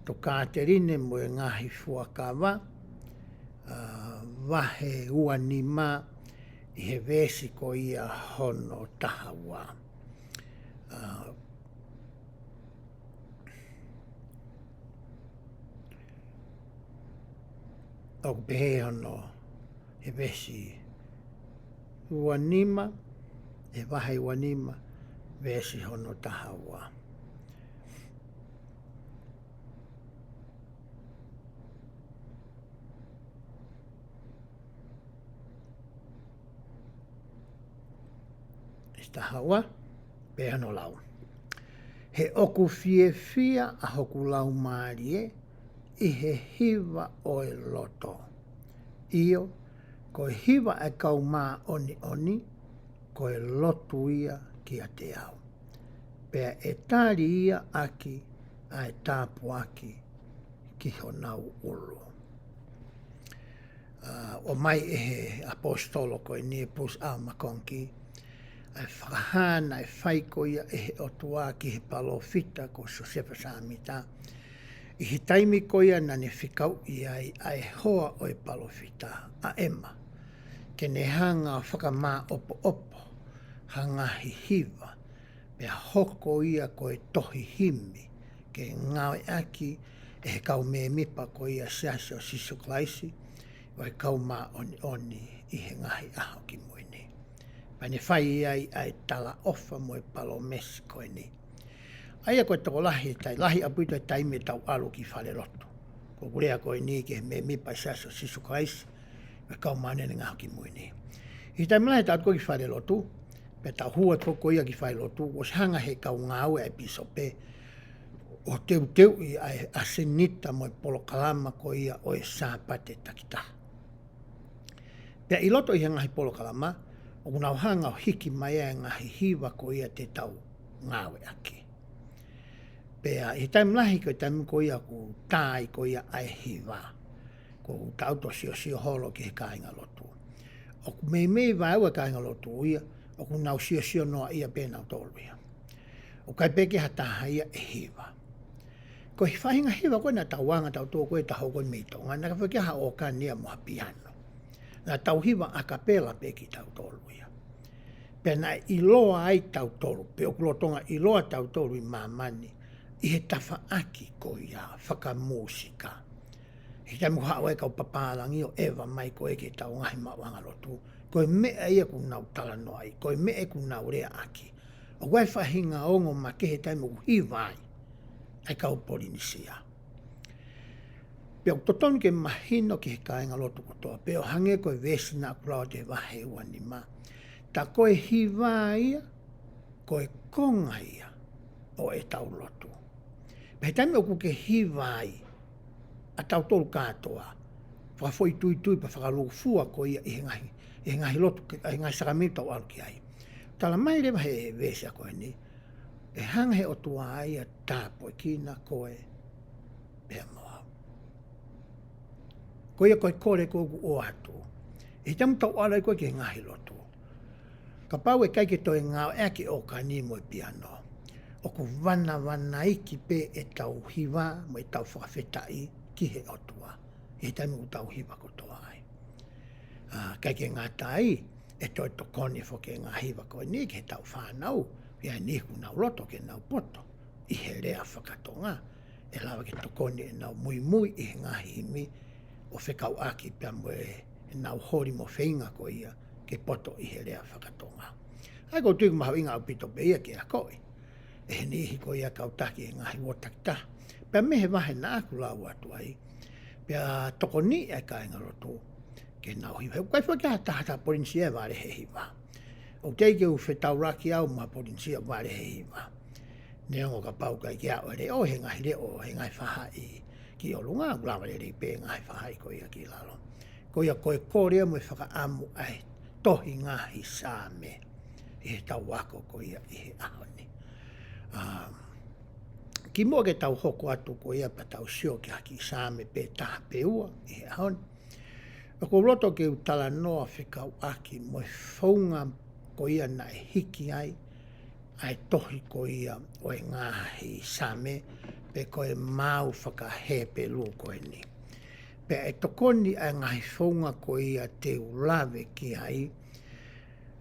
to kāterine mo e ngahi fuakawa, wahe ua ni ma, i he vesi ko ia hono tahawa. O pehe hono he vesi uanima, he wahe uanima, vesi hono tahawa. Mr. Hawa, pe ano lau. He oku fia a hoku lau maari I he hiva o e loto. Io, ko e hiva e kau mā oni, ko e lotu ia ki a te au. Pea e tāri ia aki, a e tāpu aki ki honau ulu. O mai e he apostolo ko e nie pus au makonki, ai whakahana e whaiko ia e he otua ki he palofita ko Josefa Samita. I he taimi ko ia nane whikau i ai hoa o e palofita a ema. Ke ne hanga whakamā opo, hanga hi hiva, pea hoko ia ko e tohi himi, ke ngawe aki e he kau me mipa ko ia siasi o sisu klaisi, o e kau mā oni I he ngahi aho ki moini. Pane whai ai tala ofa mo e palo mesi ko e ni. Aia koe toko lahi apuito e taime tau alu ki whale loto. Ko kurea ko e ni ke me mipa siasi o sisu klaisi, o e kau mā nene ngaho ki moini. I taime lahi tau ki whale loto, pe tau hua toko ia ki whale loto, o se hanga he kau ngāue e pisope, o teu I ai asenita mo e polo kalama ko ia o e sāpate takita. Pea I loto I he ngahi polo kalama, o kuna hanga o hiki mai e ngahi hiva ko ia te tau ngāwe aki. Pea I taim lahi ko taim ko ia ku tāi ko ia ai hiva, ko tau to sio holo ki he kāinga loto. O ku mei vau e kāinga loto ia, o ku nau sio noa ia pēnau tolu ia. O kai peke hataha ia e hiva. Ko hi whahinga hiva koe na tau wanga tau tō koe taho koe meitonga, na ka whakeha o ka nia moha piano. Na tau hiva a kapela peki tau tolu ia. Pena I loa ai tau tolu, pe o kulotonga I loa tau tolu I mamani, I he tafa aki ko ia whakamusika. He taimu hao e kau papalangi o ewa mai ko eke tau ngahi mawanga lotu. Koe mea ia ku nau tala noai, koe mea ku nau rea aki. O koe whahinga ongo ma ke he taimu hiwai. Ai kau Polinisia. Pea totonu ke mahino ki he kāinga lotu kotoa. Pea hange koe vesina kurao te wahe ua ni ma. Ta koe hiwa ia, koe konga ia o e tau lotu. Pea he taime oku ke hiwa ia, a tau tolu katoa. Whakafoi tui pa whakalofua ko ia I he ngahi lotu, I ngahi sakamita o alu ki ai. Tala mai rewa he vesea koe ni. E hanga he o tua ai a tāpo e kina koe pea moa. Koe ia koe kore koku o atu. E tamu tau ala I koe ke ngahi lotu. Ka pau e kaike toi ngāo eke o ka ni mo I piano. O ku wana iki pe e tau hiwa mo e tau whakawhetai ki he o tua. E tamu u tau hiwa ko toa ai. Kaike ngā tai e toi tokoni fo ke ngā hiwa koe ni ke tau whanau. Ia ni ku nau loto ke nau poto, I he rea whakatonga, e lawa ke tokoni e nau mui I he ngahi himi, o whekau aki pia mo e nau hori mo whainga ko ia, ke poto I he rea whakatonga. Ai ko tuiku mahu inga au pito pe ia ke a koe, e he nihi ko ia kautaki e ngahi wotakita, pia mehe wahe na aku lau atu ai, pia tokoni e ka inga roto, ke nau hiwa. Kai whakea tahata Polinisia wale he hiwa. O teike u whetauraki au ma Polinisia wale he hiwa. Neongo ka pau kai ki au ere o he ngahi reo he ngahi whahai ki o lunga ulawa re pe ngahi whahai ko ia ki lalo. Ko ia koe kōrea mo e whakaamu ai tohi ngahi Saame I he tau wako ko ia I he ahoni. Ki mua ke tau hoko atu ko ia pa tau sio ki haki Saame pe taha pe ua I he ahoni. O ko roto ke utala noa whikau aki mo e whaunga ko ia na e hiki ai tohi ko ia o e Ngaahi Saame pe ko e mau whakahepe lu ko e ni. Pe e tokoni ai ngahi whaunga ko ia te ulawe ki ai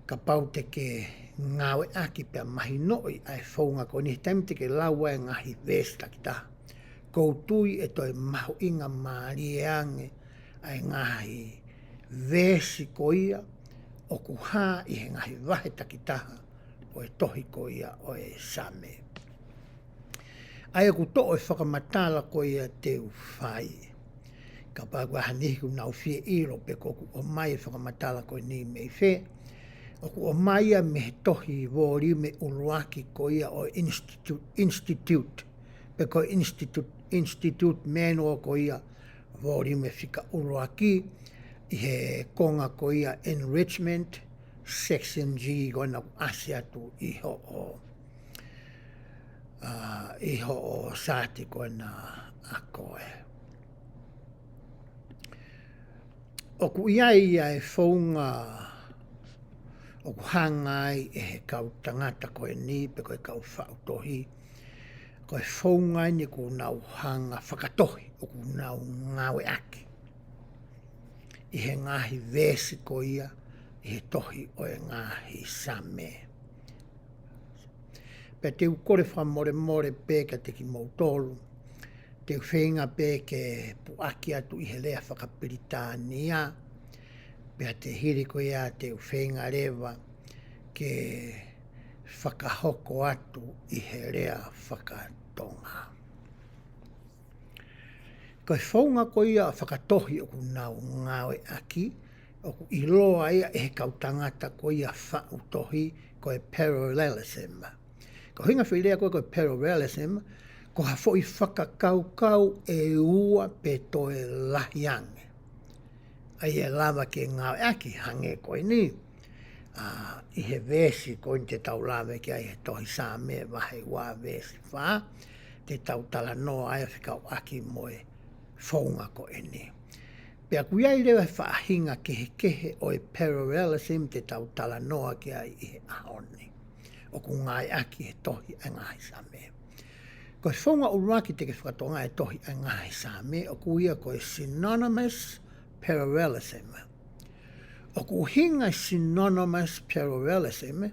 ka pau te ke ngawe aki pe mahi noi ai whaunga ko ni taimi te ke laua e ngahi vesta ki ta. Koutui e toi mahu inga maari e ange ai ngahi vesi ko ia o ku hā I he ngahi wahe takitaha o e tohi ko ia o e Saame. Ai ku to e whakamatala ko ia te uwhai. Ka pākua hanihi ku nau whie iro pe koku o mai e whakamatala ko ni mei whe. O ku o maia me he tohi volume uluaki ko ia o institute. Pe ko institute meno ko ia volume fika uluaki i he konga ko ia enrichment section G gona asiatu iho o sati kona a koe. O ku iai e whaunga o ku hangai e he kau tangata koe ni pe koe kau whautohi. Koe whaunga ni ku nau hanga whakatohi o ku nau ngawe aki. I he Ngaahi vesi ko ia i he tohi o e Ngaahi Saame. Pe te ukore wha more pe ka te ki mautolu. Te whenga pe ke puaki atu i he lea whakapiritania. Pea te hiri ko ia te whenga rewa ke whakahoko atu i he lea whakatonga. Koe whaunga ko ia whakatohi o ku nau ngawe aki. O ku iloa ia e he kautangata ko ia whautohi koe parallelism. Ko hinga whilea koe parallelism, ko ha fo i whakakaukau e ua pe toe lahiange. Ai e lava ke ngawe aki hange koe ni. I he vesi ko te tau lawe ki ai he tohi Saame wahe wā vesi wha. Te tau tala noa ai whikau aki moe whaunga ko e ni. Pea kuiai rewa whaahinga kehe o e parallelism te tau tala noa ki ai i he ahoni. O ku ngai aki he tohi a Ngaahi Saame. Ko e whaunga uruaki te ke whakatonga e tohi a Ngaahi Saame o ku ia ko e synonymous parallelism. O ku hinga synonymous parallelism,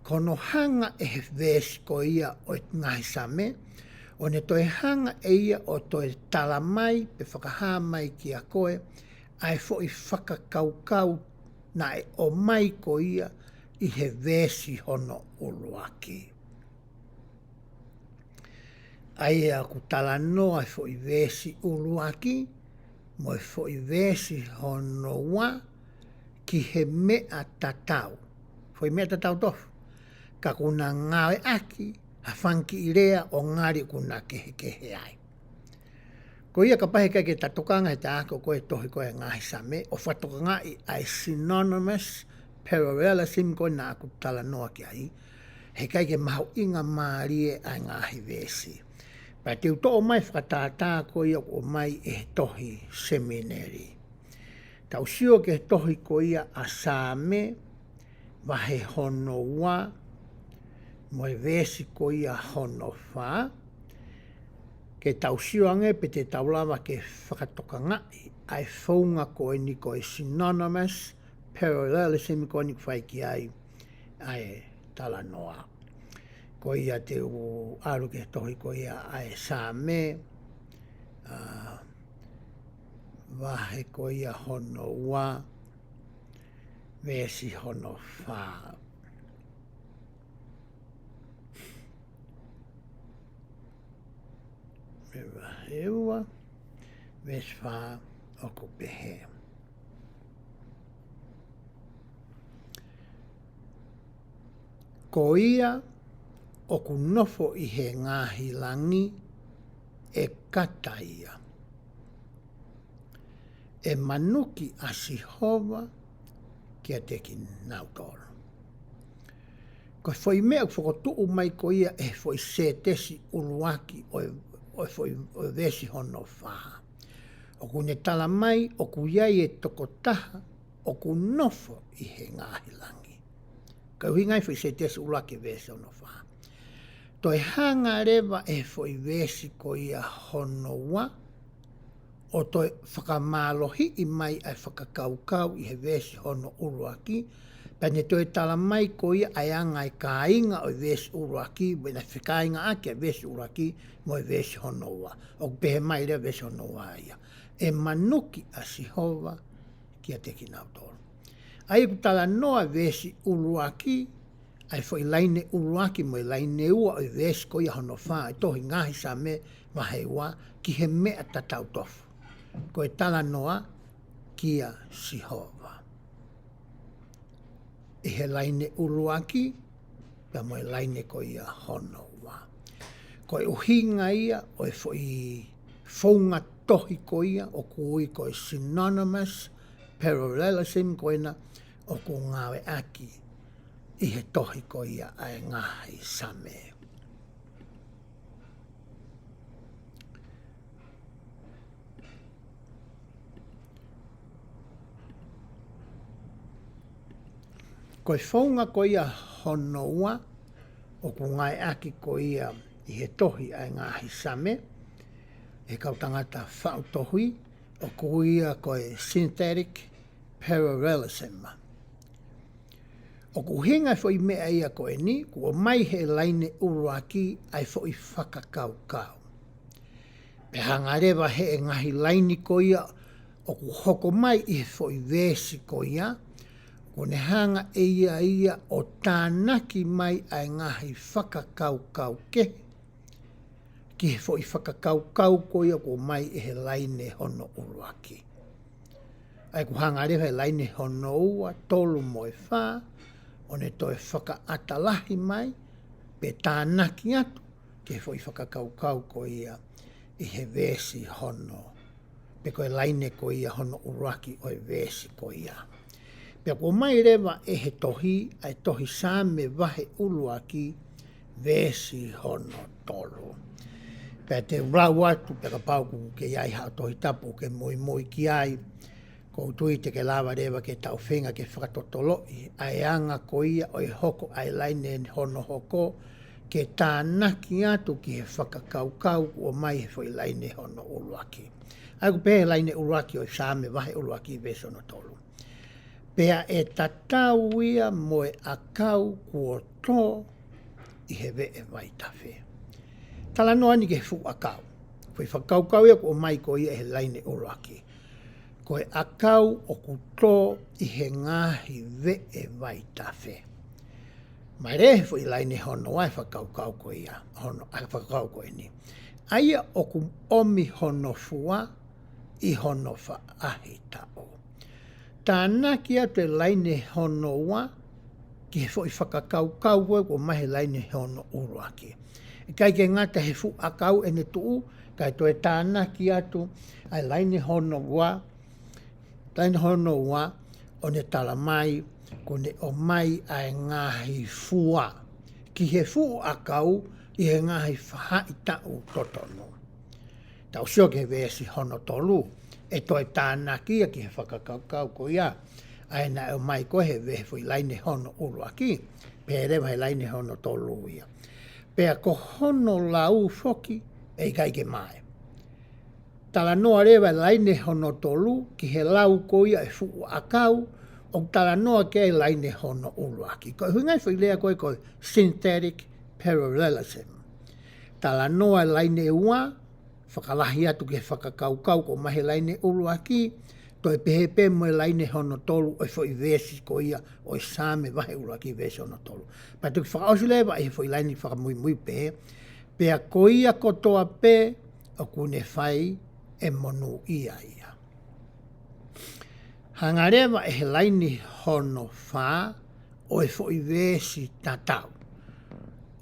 kono hanga e he vesi ko ia o e Ngaahi Saame, o ne toi hanga e ia o toi tala mai pe whakaha mai ki a koe, ai fo i whakakaukau na e o mai ko ia i he vesi hono uluaki. Ai a ku tala noa e fo i vesi uluaki, mo e fo i vesi hono wa ki he mea tatau. Fo i mea tatau tofu. Ka kuna ngawe aki, hawhanki i rea o ngari kuna kehe ai. Ko ia ka pahe kai ke tatokanga he ta ako koe tohi koe Ngaahi Saame, o whatokanga i ai synonymous parallelism koe na aku tala noa ki ai. He kai ke mahu inga maarie ai Ngaahi vesi. Pa te uto o mai whakatātā koe ia o mai e tohi seminary. Tau sio ke tohi ko ia a Saame, wahe hono wa, mo e vesi ko ia hono wha, ke tau sio ange pe te taulawa ke whakatokanga ai whaunga ko e ni ko e synonymous parallelism ko ni whai ki ai tala noa. Ko ia te u aru ke tohi ko ia ai Saame, wahe ko ia hono wa, vesi hono wha. Ewa, vesi wha o ko pehe. Ko ia o ku nofo i he Ngaahi langi e kata ia. E manuki a sihova kia teki nautoro. Ko foi mea whakotuu mai ko ia e foi se tesi uluaki o foi vesi hono wha. O ku ne tala mai o ku iai e toko taha o ku nofo i he Ngaahi langi. Ka uhingai foi se tesi uluaki vesi hono wha. Toi hanga rewa e foi vesi ko ia hono wa, o toi whakamalohi i mai ai whakakaukau i he vesi hono uruaki, pene toi tala mai ko ia ai angai ka inga o vesi uruaki, wena whikainga ake vesi uruaki, mo e vesi hono wa, o pehe mai rea vesi hono wa ia. E manuki a sihova kia teki nautoro. Ai ku tala noa vesi uruaki, ai foi laine uruaki mo laine ua o vesi ko ia hono wha, e tohi Ngaahi Saame wahewa ki he mea tatau tofu. Ko e tala noa kia sihova. i he laine uluaki, pia mo e laine ko ia hono wā. Ko e uhinga ia o e fo i whaunga tohi ko ia o kui ko e synonymous parallelism ko ina o ku Ngāwe aki i he tohi ko ia ai Ngāhi Saame. Ko e whaunga ko ia honoua o ku ngai aki ko ia i he tohi ai Ngāhi Saame, e kautangata whautohui o ku ia ko e synthetic parallelism. O ku hinga fo i mea ia ko e ni, ku o mai he laine uruaki ai fo i whakakaukau. Pe hangarewa he e ngahi laini ko ia o ku hoko mai i he fo i vesi ko ia, ko ne hanga e ia o tānaki mai ai ngahi whakakaukau ke. Ki he fo i whakakaukau ko ia ko mai i he laine hono uruaki. Ai ku hangarewa he laine hono ua tolu mo e wha, o ne toi whakaatalahi mai, pe tānaki atu, ki he fo i whakakaukau ko ia i he vesi hono. Pe ko e laine ko ia hono uruaki o e vesi ko ia. Pea ko mai rewa e he tohi, ai tohi Saame wahe uluaki, vesi hono tolu. Pea te rau atu, pea ka pauku ke iai hao tohi tapu, ke moi ki ai, ko tui te ke lawa rewa ke tau whenga ke whakatotoloi, ai anga ko ia o e hoko ai laine hono hoko, ke tānaki atu ki he whakakaukau o mai he fo i laine hono uluaki. Ai ku pehe laine uluaki o e Saame wahe uluaki, vesi hono tolu. Pea e tatau ia mo e akau kua tō i he vee vai tawhi. Tala noa ni ke fu akau. Fui whakaukau ia ko mai ko ia he laine uruaki. Ko e akau o ku tō i he ngahi vee vai tawhi. Mai rehe fu i laine hono ai whakaukau ko ia. Whakaukau ko ni. Aia o ku omi hono fua i hono wha ahi tau. Tāna ki atu e laine hono ua, ki he fo i whakakaukau koe ko mahe laine hono uruaki. E kai ke ngata he fu akau e ne tuu, kai to e tāna ki atu ai laine hono ua, o ne tala mai, ko ne o mai ai ngahi fua. Ki he fu akau i he ngahi whahai tau totono. Tau sio ke vesi hono tolu, e toi tānaki a ki he whakakaukau ko ia, ai na o mai ko he vehe fui laine hono uruaki, pe rewa he laine hono tolu ia. Pea ko hono lau foki e kai ke mai. Tala noa rewa laine hono tolu ki he lau ko ia e fu akau, o tala noa ke laine hono uruaki. Ko hungai fui lea koe ko synthetic parallelism. Tala noa laine ua, whakalahi atu ke whakakaukau ko mahe laine uruaki, toi pehepe mo e laine hono tolu o i fo i vesi ko ia o i Saame wahe uruaki vesi hono tolu. Pa tuki whakaosi lewa i fo i laine whakamui pe, pea ko ia kotoa pe o kune whai e monu ia. Hangarewa e he laine hono wha o i fo i vesi tatau.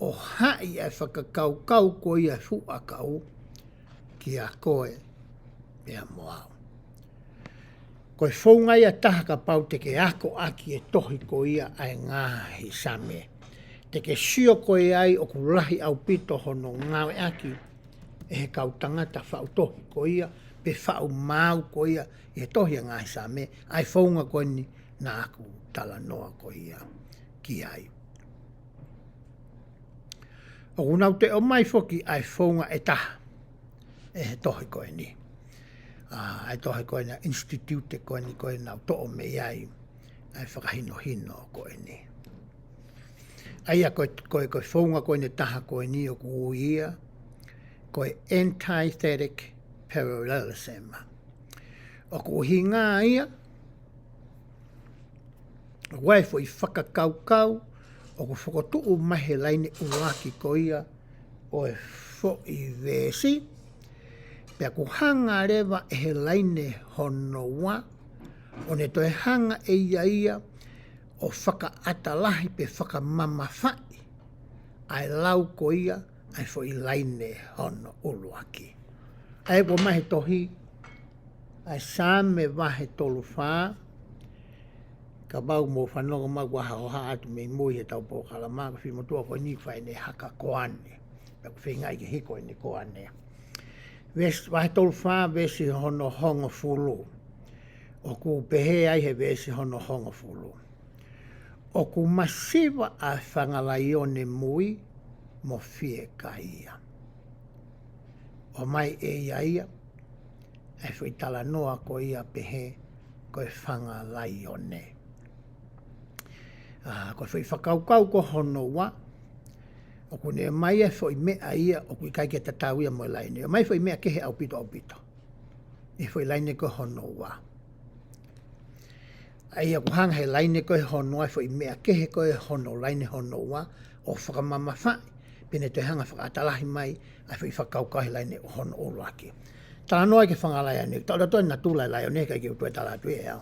O hai e whakakaukau ko ia fu akau, ki a koe mea moau. Koe whaungai a taha ka pau te ke ako aki e tohi ko ia ai Ngāhi Saame. Te ke sio koe ai o ku lahi au pito hono Ngāwe aki e he kautangata whau tohi ko ia, pe whau mau ko ia e he tohi a Ngāhi Saame, ai whaunga koe ni nā aku tala noa ko ia ki ai. O kunau te o mai foki ai whaunga e taha. E he tohi koe ni. Ai tohi koe na institute koe ni koe nau to'o me iai. Ai whakahino hino koe ni. Aia koe whaunga koe ne taha koe ni o ku ia. Koe antithetic parallelism. O ku hinga ia. Wai fo i whakakaukau. O ku whakotuu mahe laine uruaki ko ia. O e fo i vesi. Pea ku hanga rewa e he laine hono wa, o ne toi hanga e ia o whakaatalahi pe whakamamawhai ai lau ko ia ai fo i laine hono uluaki. Ai ko mahi tohi ai Saame wahe tolu wha ka bau mo whanonga magwaha o haa atu mei mui he tau po kalama ka whimotua ko ni whai ne haka koane. Pea ko whingai ke hiko ni koane. Wahe tolu wha vesi hono hongo fulu. O ku pehe ai he vesi hono hongo fulu. O ku masiva a whangalaione mui mo fie ka ia. O mai e ia e whi tala noa ko ia pehe ko e whangalaione. Ko whi whakaukau ko hono wa o ku ne mai e whi mea ia o ku i kai ke tatau ia mo laine. O mai whi mea kehe au pito. E whi laine ko hono wa. Ai aku hanga he laine ko he hono ai whi mea kehe ko he hono laine hono wa o whakamama whai. Pene te hanga whakatalahi mai ai whi whakaukau he laine o hono o laki. Tala noa ke whangalai ane. Tala toi na tūlai lai o ne kai ki utue tala atu e au.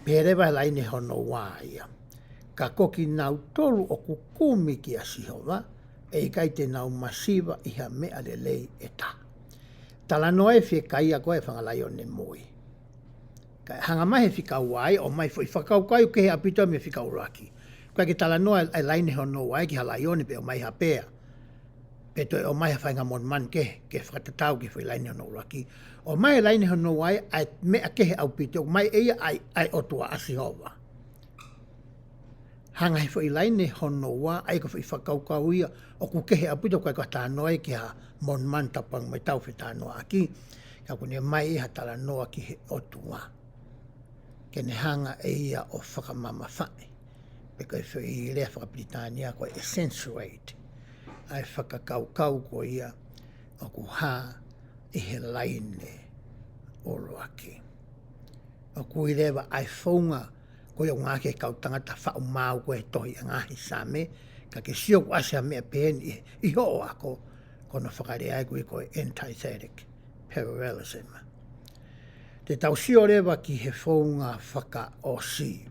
Perewa he laine hono wa ia. Ka koki nau tolu o kukumi ki a sihova e kai te nau masiva iha mea le lei e ta. Tala noa e whie kai a koe whangalai o ne mui. Ka hanga mai he whikau ai o mai whi whakau kai ke he apito me whikau raki. Koe ki tala noa e laine hono wa ki halai o ne pe o mai ha pea. Pe toi o mai ha whainga mon man ke whakatatau ki whi laine hono raki. O mai laine hono wa ai mea ke he apito o mai eia ai otua asihova. Hanga he whi laine hono wa ai ko whi whakau kau ia o ku ke he apito koe ka tā noa ki ha mon man tapang mai tau whi tā noa aki. Ka kune mai ha tala noa ki he otua. Kene hanga e ia o whakamama whai. Pe koe whi lea whakapitania koe accentuate. Ai whakakau ko ia o ku ha i he laine o roaki. O ku i lewa ai whaunga ko ia ngā ke kau tangata whau mau koe tohi a Ngaahi Saame. Ka ke sio ku asea mea pēni i ho ako kono whakare ai koe koe antithetic parallelism. Te tau sio lewa ki he whaunga whaka o si.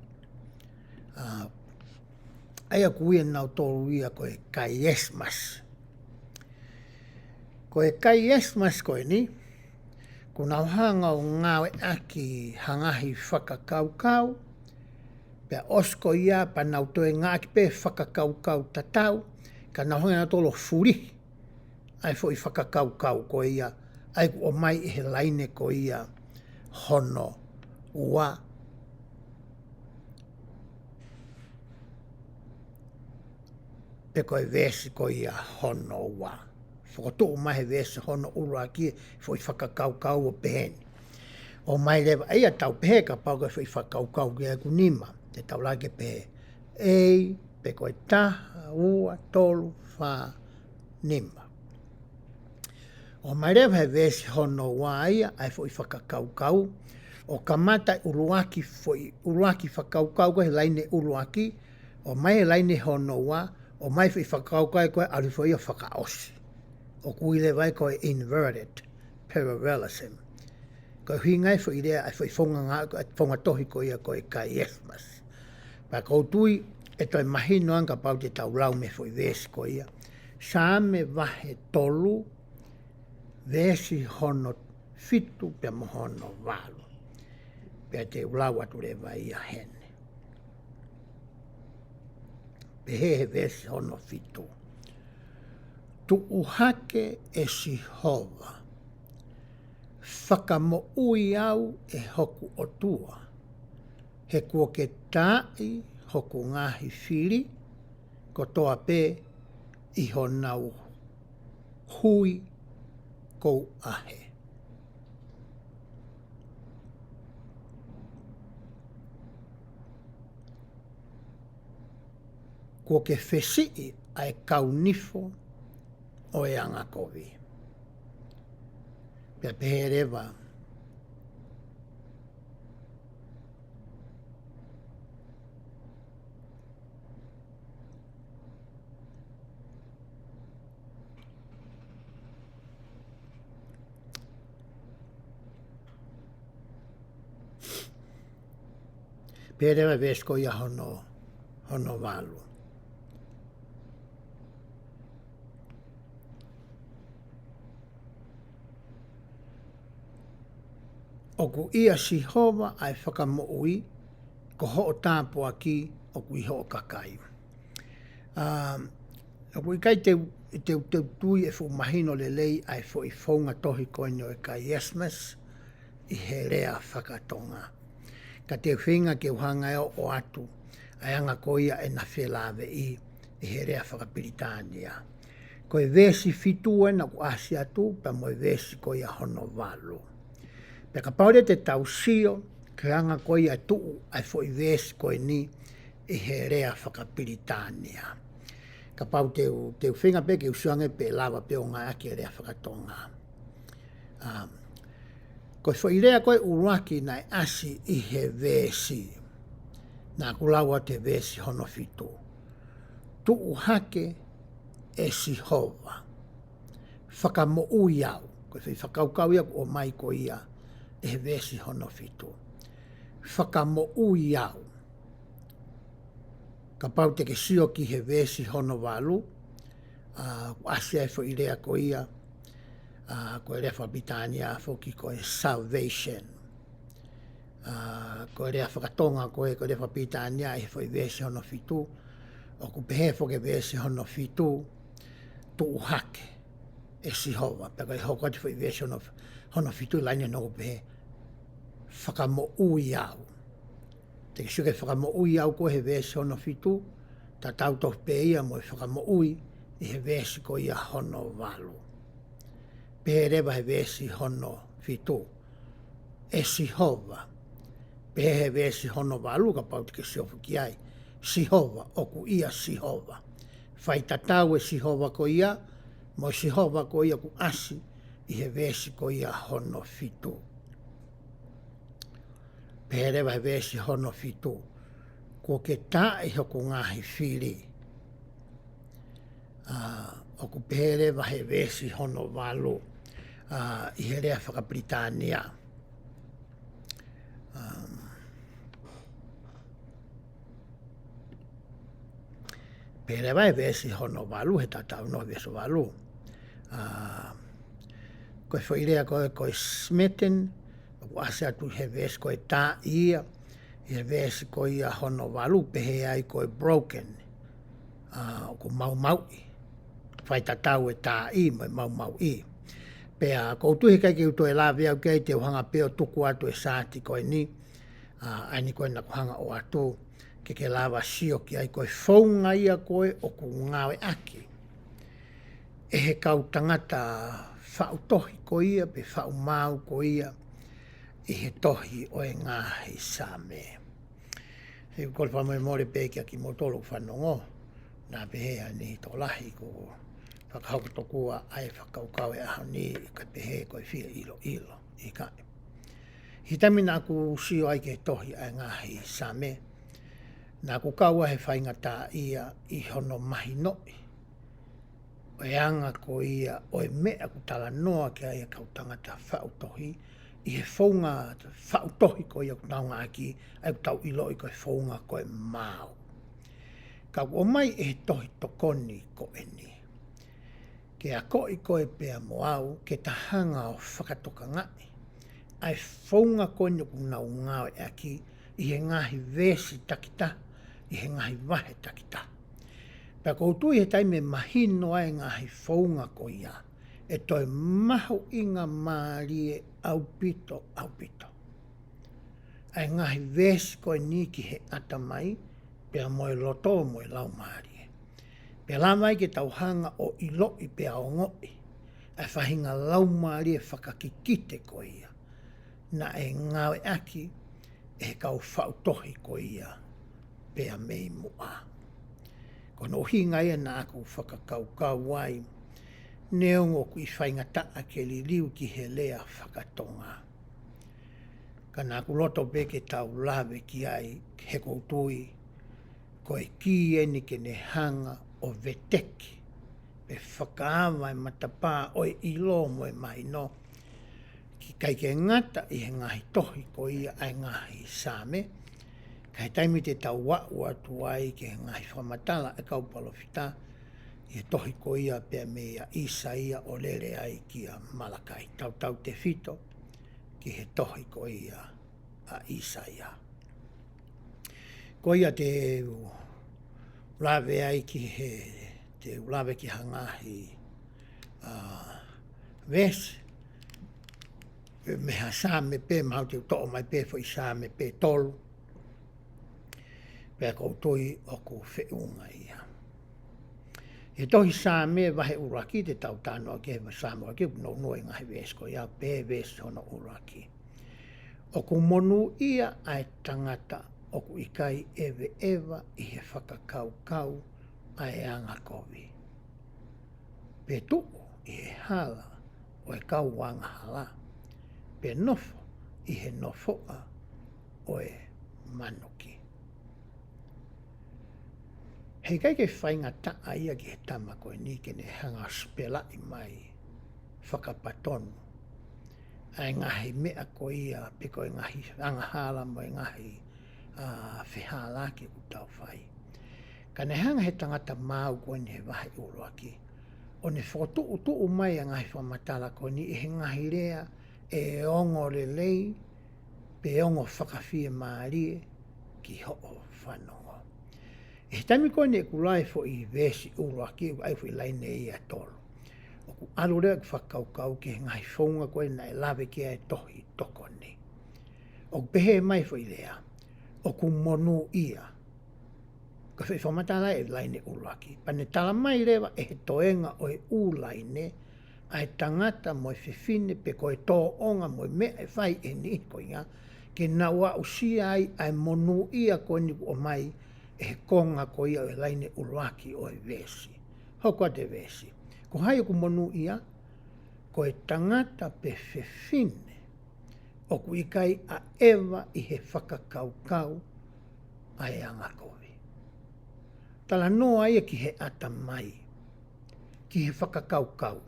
Ai aku ia nau tolu ia koe kai esmas. Koe kai esmas koe ni, ko nau hanga o ngawe aki hangahi whakakaukau, pea osko ia pa nau toe ngaki pe whakakaukau tatau, ka nau hanga nau tolo furi, ai fo i whakakaukau koe ia, ai o mai i he laine koe ia hono ua. Pe koe vesi koe ia hono wa. Whakato o mahe vesi hono ura ki fo i whakakaukau o peheni. O mai lewa eia tau pehe ka pau koe fo i whakaukau ki aku nima. Te tau lage pehe. Ei pe koe taha ua tolu wha nima. O mai lewa he vesi hono wa ia ai fo i whakakaukau. O kamata uruaki fo i uruaki whakaukau koe he laine uruaki. O mai he laine hono wa o mai whi whakaukai koe arifo ia whakaosi. O kuile vai koe inverted parallelism. Koe hingai fo idea ai whi whonga tohi koe ia koe kai esmas. Pa koutui e toi mahino anga pau te tau lau me fo i vesi koe ia. Saame wahe tolu vesi hono fitu pe mohono walu. Pea te ulau atu le vai ia hene. Pehe vesi hono fitu. Tu uhake e sihova. Whakamo ui au e hoku o tua. He kua ke tai hoku Ngaahi whiri, ko toa pe i honau hui kou ahe. Ko ke whesii ai kaunifo o e angakovi. Pea peherewa. Pere vesi ko ia hono walu. Oku ia sihova ai whakamoui ko ho tāpo aki oku i ho kakai. Oku i kai te tui e fu mahino le lei ai fo i fonga tohi koino e kai yesmas i he rea whakatonga. Ka te whinga ke uhanga o atu ai anga koia e na whelave i he rea whakapiritania. Ko e vesi fitu e na ku asi atu pa mo e vesi koia hono walu. Peka paure te tau sio ke anga koia tuu ai fo i vesi koe ni i he rea whakapiritania. Ka pau te whinga pe ke usuange pe lava pe o ngai ake rea whakatonga. Ko fo i rea koe uruaki nai asi i he vesi. Nā kulaua te vesi hono fitu. Tuu hake e sihova. Whakamo uiau. Ko i whakaukau ia o mai ko ia e he vesi hono fitu. Whakamo uiau. Ka pau te ke sio ki he vesi hono walu. Asia e fo i rea ko ia. Ko e rea whabitania foki ko e salvation. Ko e rea whakatonga ko e rea whabitania e fo i vesi hono fitu. O ku pehe fo ke vesi hono fitu. Tu hake e sihova. Peko e hoko ati fo i vesi hono fitu laine no pehe. Whakamo uiau. Te kisio ke whakamo ui au ko he vesi hono fitu, ta tau toh pe ia mo e whakamo ui i he vesi ko ia hono walu. Pe rewa he vesi hono fitu, e sihova. Pe he vesi hono walu ka pau te kisio fuki ai, sihova, oku ia sihova. Whai tatau e sihova ko ia, mo sihova ko ia ku asi i he vesi ko ia hono fitu. Perewa he vesi hono fitu. Ko ke tā e hoko Ngaahi whiri. O ku perewa he vesi hono walu. I he rea whakapritania. Perewa he vesi hono walu. He tatau no vesi walu. Ko e whairea koe smitten. Ko ase atu he vesi koe tā ia, he vesi koe ia hono walu, pehe ai koe broken, ko mau-mau-i. Whai tatau e tā i, mo mau-mau i. Pea, ko utuhi kai ki uto e lawe au kei te uhanga peo tuku atu e sāti koe ni, aini koe na kuhanga o atu, ke lawa sio ki ai koe whaunga ia koe o ku ngawe aki. E he kau tangata whautohi ko ia, pe whaumau ko ia, i he tohi o e Ngaahi Saame. He kore whamoe more pēkia ki motolo whanongo, nā pehea ni tō lahi ko whakahauka tokua ai whakaukau e aho ni i ka pehe koe whia ilo i kai. Hi tami nā ku sio ai ke tohi a Ngaahi Saame, nā ku kaua he whaingata ia i hono mahi noi. O e anga ko ia o e mea ku tala noa ke ai kau tangata whautohi, i he whaunga whautohi ko ia kunaunga aki, ai tau ilo i koe whaunga koe mau. Ka o mai e tohi tokoni ko e ni. Ke a ko i koe pea moau, ke tahanga o whakatoka ngai. Ai whaunga koe ni kunaunga e aki, i he ngahi vesi takita, i he ngahi wahe takita. Pea koutu i he taime mahino ai ngahi whaunga ko ia, e toi mahu inga maarie au pito. Ai ngahi vesi koe ni ki he atamai, pea moe loto moe lau maarie. Pea la mai ke tauhanga o iloi pea o ngoi, ai whahinga lau maarie whakakikite ko ia, na e ngawe aki, e kau whautohi ko ia, pea mei mua. Kono hinga ia na aku whakakau wai, neongo kui whaingataa ke li liu ki he lea whakatonga. Ka nā ku loto peke tau lawe ki ai he koutui, ko e ki eni ke ne hanga o veteki, pe whakaawa e matapā o e ilo mo e mai no, ki kai ke ngata i he ngahi tohi ko ia ai Ngaahi Saame, Ka he taimi te tau wa'u atu ai ke ngahi whamatala e kaupalo fita, i tohi ko ia pia me ia Isaia o lere ai ki a Malakai. Tau te fito ki he tohi ko ia a Isaia. Ko ia te ulawe ai ki he, te ulawe ki Ngaahi vesi, me ha Saame pe mau te to'o mai pe fo i Saame pe tolu, pe koutoi o ku whiunga ia. E tohi Saame wahe uraki te tau tānoa ke hewa Saame o ke no noi ngahi vesi ko ia pe vesi hono uraki. O ku monu ia ai tangata o ku ikai ewe ewa i he whakakau ai anga kovi. Pe tuku i he hala o e kau wanga hala. Pe nofo i he nofoa o e manuki. Hei kai ke whainga taa ia ki he tama koe ni ke ne hanga spela i mai whakapatonu. Ai ngahi mea ko ia pe koe ngahi anga hala mo e ngahi whihala ki ku tau whai. Ka ne hanga he tangata mau koe ni he wahi uruaki. O ne whotu mai a ngahi whamatala koe ni e he ngahi rea e ongo le lei pe ongo whakawhia maarie ki ho'o whanongo. E he taimi koe ne kulai fo i vesi uruaki ai fo i laine ia tolu. O ku alu rea ki whakaukau ki he ngahi whaunga koe na e lawe ki e tohi toko ni. O pehe mai fo i rea. O ku monu ia. Ka whi whamatala e laine uruaki. Pane tala mai rewa e he toenga o e ulaine ai tangata mo e whiwhine pe koe tō onga mo e mea e whai e ni koe inga. Ke na ua usia ai monu ia koe ni o mai e he konga koe ia o e laine uruaki o e vesi. Hoko te vesi. Ko hai o ku monu ia, ko e tangata pe whiwhine o ku ikai a ewa i he whakakaukau ai anga kovi. Tala noa ia ki he ata mai, ki he whakakaukau,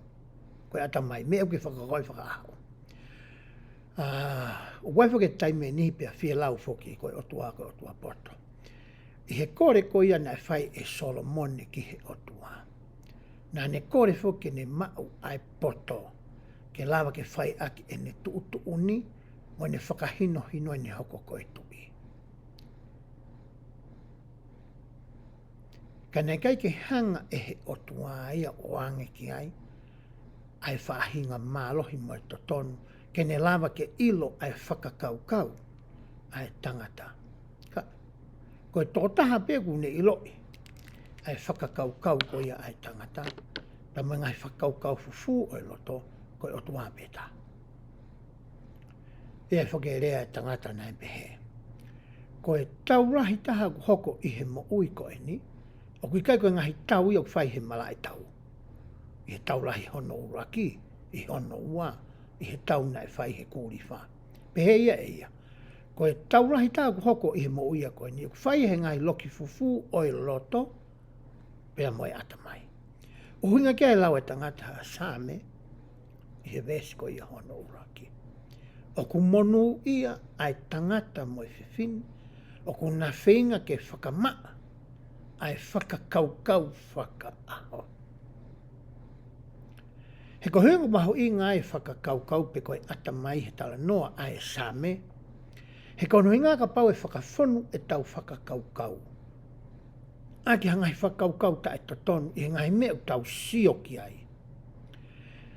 ko e ata mai, mea ki whakakau i whakaaho. O waifo ke taime ni pia whia lau foki ko e otua poto. I he kore ko ia na e whai e Solomone ki he otua. Nā ne kore foki ne mau ai poto, ke lawa ke whai aki e ne tuutu uni, mo ne whakahino hino e ne hoko koe tui. Ka nei kai ke hanga e he otua ia o ange ki ai whahinga mālohi mo e totonu, ke ne lawa ke ilo ai whakakaukau, ai tangata. Koe tōtaha pēku ne iloi, ai whakakaukau ko ia ai tangata, ta mo ngai whakaukau fufu o e loto, koe otua pēta. Ia whakerea e tangata nai pehe. Koe taurahi taha hoko i he mo ui koe ni, o kui kai koe ngahi tau i o whai he mala e tau. I he taurahi hono uraki, i hono ua, i he tau nai whai he kūri wha. Pehe ia e ia. Koe taurahi taha hoko i he mo ui a koe ni, o whai he ngai loki fufu o e loto, pea mo e ata mai. O huinga kia e lau e tangata Saame, i he vesi ko i hono uraki. O ku monu ia ai tangata mo e whiwhini, o ku na whenga ke whakamaa, ai whakakaukau whakaaho. He ko huinga maho i ngā e whakakaukau pe koe ata mai he tala noa ai Saame, he kono hinga ka pau e whakawhonu e tau whakakaukau. Ati hangai whakaukau ta e totonu i ngai mea tau sio ki ai.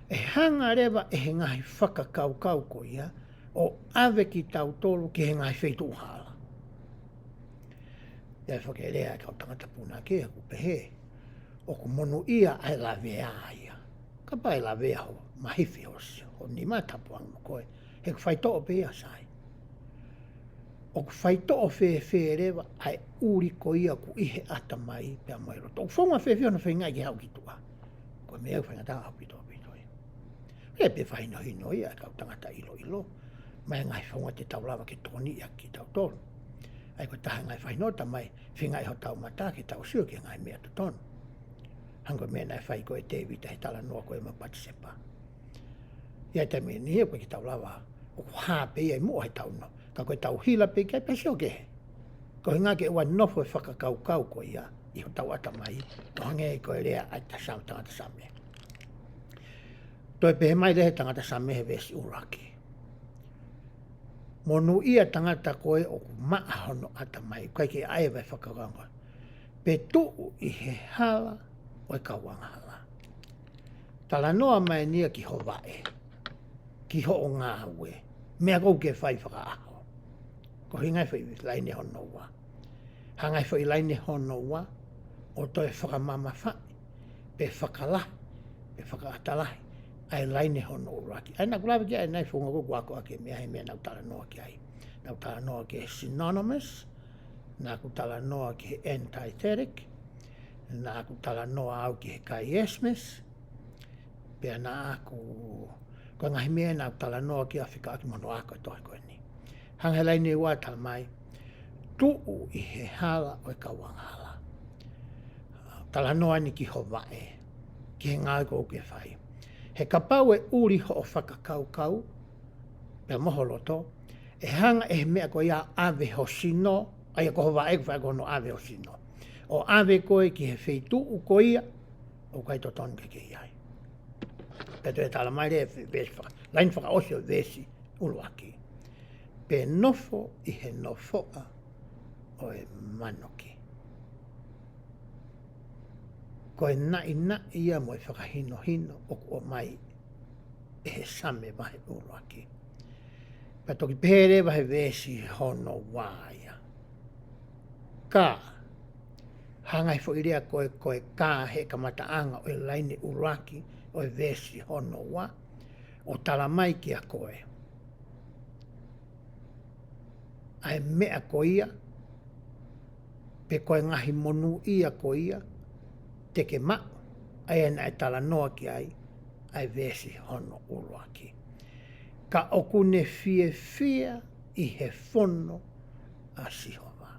E hanga rewa e he ngai whakakaukau ko ia, o ave ki tau tolu ki he ngai wheitu uhala. Ia whakerea e kau tangata puna ke ku pehe, o ku monu ia ai la vea ia. Ka pai la vea ho mahifi hosi, o ni matapuang mo koe, he ku whaito o pea sai. O ku whaito o whee rewa ai uri ko ia ku ihe ata mai pia mai roto. O whaunga whee ona whainga ki hau ki tua. Ko mea whainga tā hau pito pito. E pe whaino hino ia kau tangata ilo. Mai ngai whaunga te taulawa ke toni ia ki tau tonu. Ai ko taha ngai whaino ta mai whinga iho tau mata ki tau sio ki ngai mea tu tonu. Hango mea nai whai ko e te vita he tala noa ko e mapati sepa. Ia te mea ni ko ki taulawa o ku hāpe ia i mua he tau no. Ka koe tau hila pe kai pesio ke. Ko hinga ke ua nofo e whakakaukau ko ia, I ho tau ata mai, o hange ko e rea ai tangata Saame. Toi pehe mai lehe tangata Saame he vesi uraki. Monu ia tangata koe o ku maa hono ata mai, kai ke ae vai whakakaukau. Pe tuu I he hala o e kawanga hala. Tala noa mai nia ki ho vae, ki ho o ngā ue, mea kou ke whai whakaaho. Ko hingai whai laine hono wa. Hangai whai laine hono wa, o toi whakamama whai, pe whakalahi, pe whakaatalahi, ai laine hono uraki. Ai nā kulawe ki ai nai whunga ko wako ake mea he mea nau tala noa ki ai. Nau tala noa ki he synonymous, nā ku tala noa ki he antithetic, nā ku tala noa au ki he chiasmus, pea nā aku, ko ngahi mea nā tala noa ki Afrika aki mono ako e tohi koe ni. Hangai laine ua tala mai, tuu I he hala o e kawanga hala. Tala noa ni ki ho vae, ki he ngāi ko ke whai. He kapau e uri ho o whakakaukau, pea moho loto, e hanga e mea ko ia ave ho sino, ai ko ho vae ko whai ko no ave ho sino. O ave koe ki he wheitu u ko ia, o kai to tonu ke iai. Pea to e tala mai rea vesi whaka, lain whaka osi o vesi uluaki. Pe nofo I he nofoa o e manoki. Ko e na ia mo e whakahino o ko mai e he Saame wahe uluaki. Pea toki pere wahe vesi hono waia. Ka, hangai fo irea koe ka he kamataanga o e laine uluaki o e vesi hono wa, o tala mai ki a koe. Ai mea ko ia, pe koe ngahi monu ia ko ia, te ke ma, ai ena e tala noa ki ai vesi hono uluaki. Ka oku ne fia I he fono a sihova.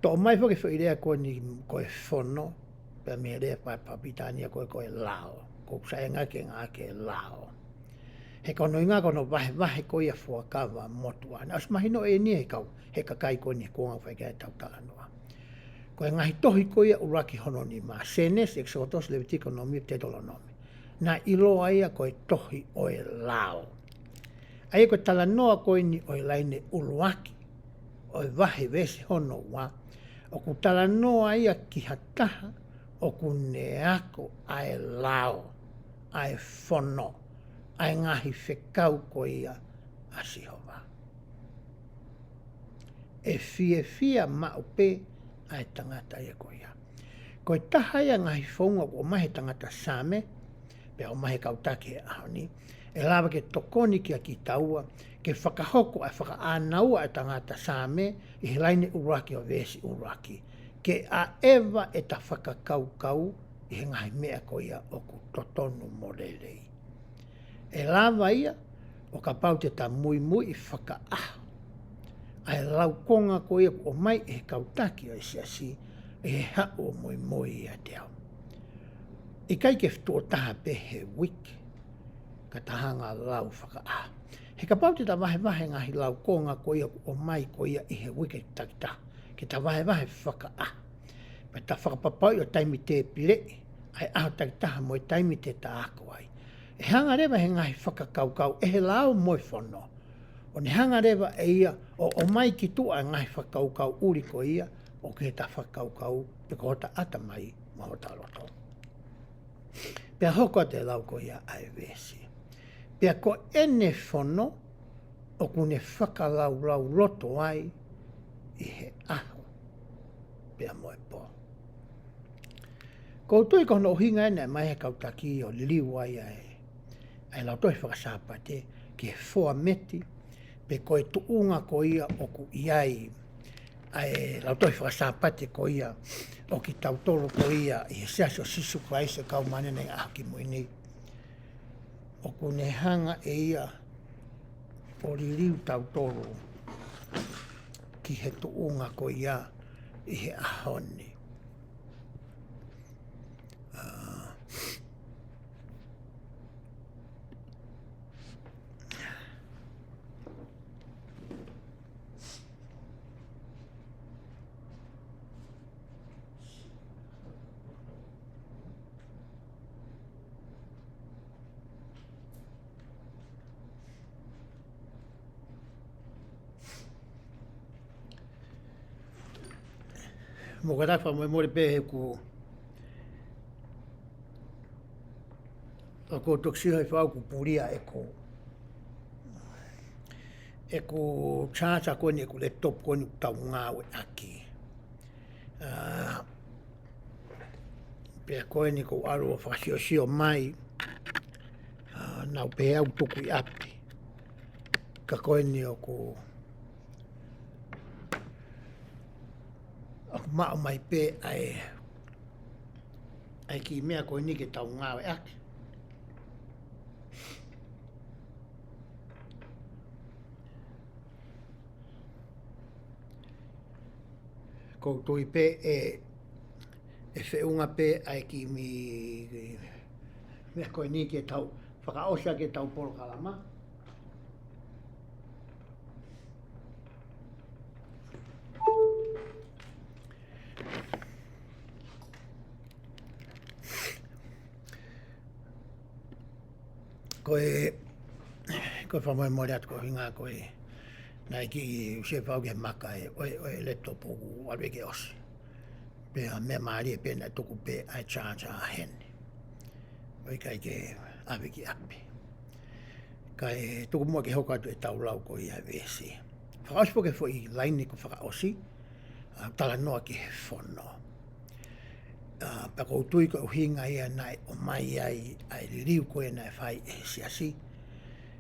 To mai fo ke fo idea koe fono, pe me rea papitania koe lao, ko saenga ke ngā ke lao. He kono inga kono wahe ko ia fuakawa motua. As mahino e ni he kakai ko ni kuanga whai kai tau tala noa. Ko e ngahi tohi ko ia uraki hono ni ma. Senes, exotos, levitikonomi, tetolonomi. Nā iloa ia ko e tohi o e lao. Ai ko tala noa ko ni o e laine uluaki. O e wahe vesi hono wa. O ku tala noa ia ki hataha. O ku neako ai lao. Ai fono. Ai ngahi whekau ko ia a sihova. E fia maupe ai tangata ia ko ia. Ko e taha ia ngahi whaunga o mahe tangata Saame, pea o mahe kautake e ahoni, e lawa ke tokoni kia ki taua, ke whakahoko ai whakaanaua e tangata Saame, I he laine uraki o vesi uraki. Ke a ewa e ta whakakaukau, I he ngahi mea ko ia o ku totonu morelei. E lawa ia, o ka pau te ta mui I whakaaho. Ai lau konga ko ia o mai e kautaki o siasi, e hao mui ia te au. I kai ke ftua taha pe he wiki, ka tahanga lau whakaaho. He ka pau te ta wahe ngahi lau konga ko ia o mai ko ia I he wiki takita, ke ta wahe whakaaho. Pa ta whakapapau o taimi te pire, ai aho takitaha mo I taimi te ta ako ai. E hanga rewa he ngahi whakakaukau, e he lao moi whono. O ne hanga rewa e ia, o mai ki tua ngahi whakaukau uri ko ia, o ke ta whakaukau, pe ko hota ata mai, ma hota loto. Pea hoko te lau ko ia ai vesi. Pea ko ene whono, o kune whakalau loto ai, I he aho, pea moe po. Ko tui kono hinga ene mai he kautaki o liwai ai, ai lau toi whakasāpate ki he whoa meti, pe koe tuunga ko ia o ku iai, ai lau toi whakasāpate ko ia, o ki tautoro ko ia, I he seaso sisu kraise kau manene aho ki muini. O ku ne hanga e ia, o ririu tautoro, ki he tuunga ko ia, I he ahoni. mo ka fa mo le pe ku ko toksi hai fa ku puria e ko chacha ko ni ku le top ko ni tau ngawe aki pe ko ni ko aro fa sio mai na pe au tuku i api ka ko ni o ko ma mai pe ai ki mea ko ni ke tau ngawe aki ko toi pe e fe unga pe ai ki mea ko ni ke tau whakaosa ke tau polo kalama ko whamai mori atu ko hinga koe nai ki se whau ke maka oe le topo alwe ke osi pe a me maari e pena tuku pe ai charge a hene oe kai ke awe ki api kai tuku mua ke hoka atu e tau lau ko i a vesi whakaosi po ke fo i laini ko whakaosi tala noa ki he whono pa ko tui ko hinga ia nai o mai ai riu ko e nai whai e siasi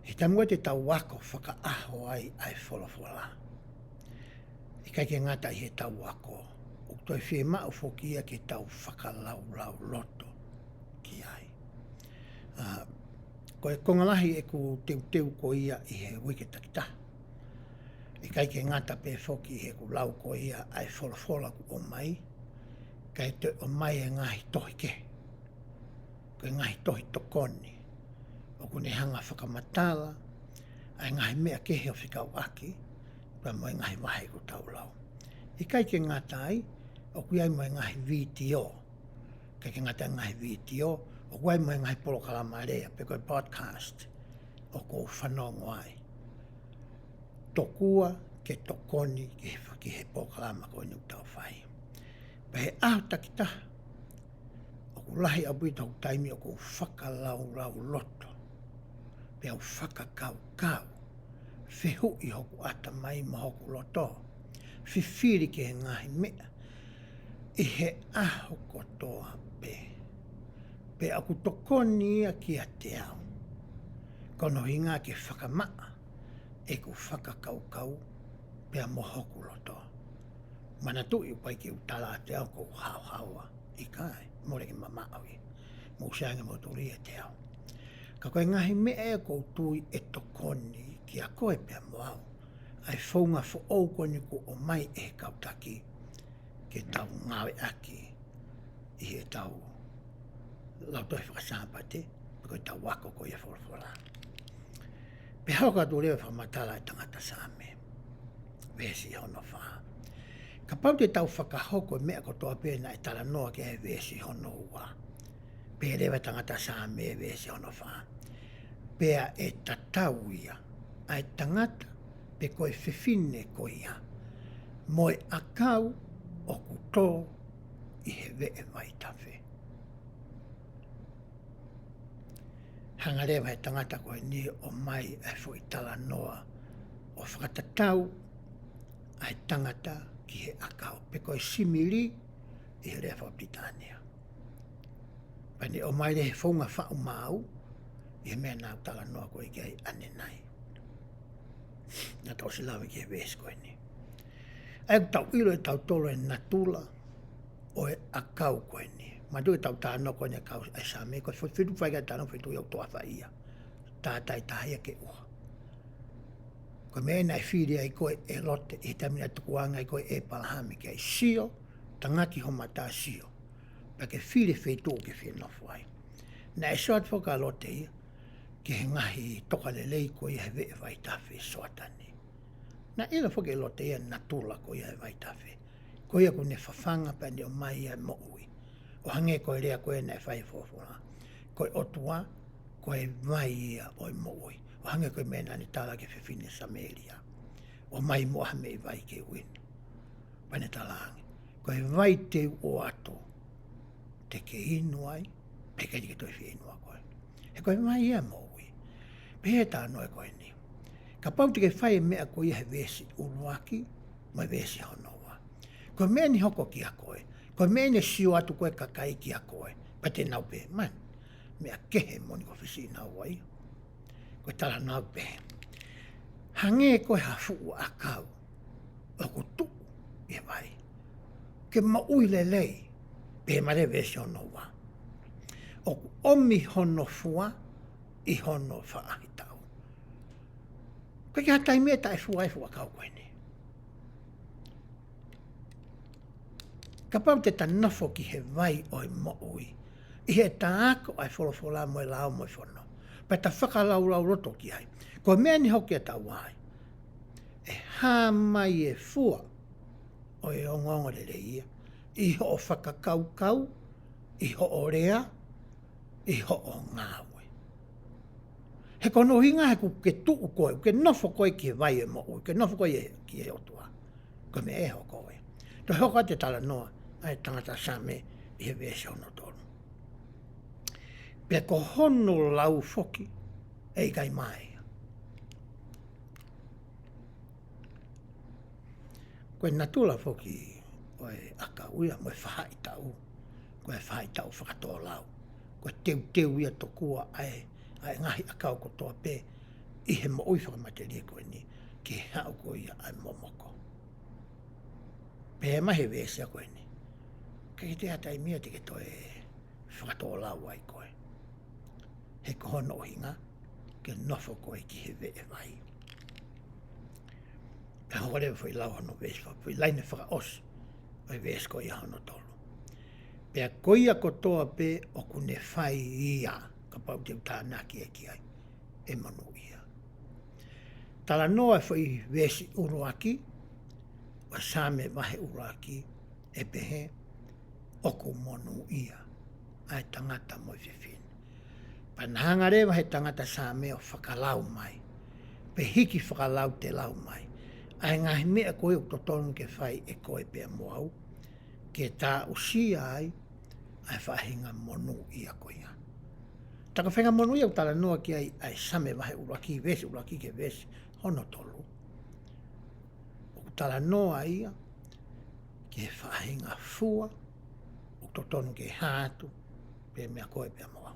i tamua te tau wako whaka aho ai wholofola. I kai ke ngata i he tau wako. O toi whi mao whokia ke tau whakalau loto ki ai. Ko e kongalahi e ku teu ko ia i he wiketakita. I kai ke ngata pe whoki he ku lau ko ia ai wholofola ku o mai. Kai te o mai e ngahi tohi ke. Ko e ngahi tohi tokoni. O kune hanga whakamatala, ai ngahi mea kehe o whikau aki, pa moe ngahi wahe ko tau lau. I kai ke ngatai, o kui ai moe ngahi VTO, kai ke ngatai ngahi VTO, o kui ai moe ngahi polo kalamarea, pe koe podcast, o ko whanongo ai. Tokua ke tokoni ki he polo kalama ko ni utau whai. Pa he aho takita, o ku lahi abui tau taimi o ko whakalau loto. Pe au whakakau, whihu i hoku ata mai ma hoku loto, whiwhiri ke he ngahi mea, i he aho kotoa pe aku tokoni ia ki a te au. Kono hinga ke whakamaa, e ku whakakau, pe a mo hoku loto. Mana tui upai ki utala te au ko hau i kai, more ke mamaawi, mo sianga mo turi e te au. Ka koe ngahi mea e koutui e tokoni ki a koe pia moau. Ai whaunga fo au koni ko o mai e kautaki ke tau ngawe aki i he tau lautoi whakasāpate pe koe tau wako ko i e whorwhora. Pe hauka tu lewe whamatala e tangata Saame. Vesi hono wha. Ka pau te tau whakahoko mea kotoa pēna e tala noa ke he vesi hono ua. Pe lewe tangata Saame e vesi hono wha. Pea e tatau ia, ai tangata pe koe whiwhine ko ia. Moe akau o kutō i he vee vai tawhi. Hangarewa he tangata koe ni o mai ai fo i tala noa o whakatatau ai tangata ki he akau. Pe koe simili i he rea whapitania. Pani o mai le he whaunga whau mau, i he mea nāu tala noa koe ki ai ane nai. Nā tau si lawe ki he wēs koe ni. Ai ku tau ilo e tau tolo e natula o e akau koe ni. Ma tu e tau tāno koe ni akau ai Saame, koe whitu whaikai tāno whitu i au toa whaia. Tātai tāhia ke ua. Koe mea nai whiri ai koe e lote, i tamina tukuanga ai koe e palahami ki ai sio, tangaki homata sio. Pa ke whiri whitu o ke whenofo ai. Nā e soat whaka lote ia, ke he ngahi toka lelei ko ia he vee vai tawhi soatani. Nā ila whake lote ia natula ko ia he vai tawhi. Ko ia ko ne whawhanga pa ni o mai ia moui. O hange ko rea ko e nei whai whawhora. Ko e otua, ko e mai ia o moui. O hange ko e mena ni tala ke whiwhine Sameria. O mai moa me i vai ke win. Pane talangi. Koe vai te o ato. Te ke inu ai. Peke ni ke toi fi inu a koe. He koe mai ia moui. Pehe tā noe koe ni. Ka pau te ke whai mea koe he vesi uruaki. Mai vesi honoa. Koe mea ni hoko ki a koe. Koe mea ni siu atu koe kakai ki a koe. Pa te nau pe man. Mea kehe moni ko fisi nau ai. Koe tala nau pehe. Hange koe hafu a kau. Oku tu e vai. Ke maui le lei. Pe mare vesi honoa. Oku omi hono fua. I hono whaahi tau. Koe ki hatai mea ta e fua kau koe ni. Ka pau te tanofo ki he vai o i moui. I he taako ai wholofola mo e lao mo i whono. Pa ta whakalau roto ki ai. Ko mea ni hoki a tau ai. E hā mai e fua o e ongongo le ia. I ho o whakakau, i ho o rea, i ho o ngāwe. He kono hinga he ku ke tuu koe, ke nofo koe ki he vai e moui, ke nofo koe ki he otua. Ko me e ho koe. To hoko te tala noa, ai tangata Saame i he vesi hono tonu. Pea ko hono lau foki, ei kai mai. Koe natula foki, koe aka uia, moe whahai tau. Koe whahai tau whakatoa lau. Koe teu ia tokua ai ngahi akau kotoa pe, i he mo ui whakamateria koe ni, ke hau koe ia ai momoko. Pe he mahe vesi a koe ni. Ke te hatai mia te ke toi whakatoa lau ai koe. He kohono hinga, ke nofo koe ki he vee vai. Ka hore fwoi lau hono vesi, fwoi laine whaka os, oi vesi koe ia hono tolu. Pea koe ia kotoa pe o kune whai ia, ka pau te utānaki e ki ai, e manu ia. Tala noa fwoi vesi uruaki, o Saame mahe uruaki, e pehe, oku monu ia, ai tangata mo i whiwhin. Panahanga rewa he tangata Saame o whakalau mai. Pe hiki whakalau te lau mai. Ai ngahi mea koe o totonu ke whai e koe pia moau. Ke tā usia ai whahinga monu ia koe ia. Taka whahinga monu ia utala noa ki ai Saame wahe uraki ke vesi hono tolu. Utala noa ia ke whahinga fua o totonu ke hātu pe mea koe pia moau.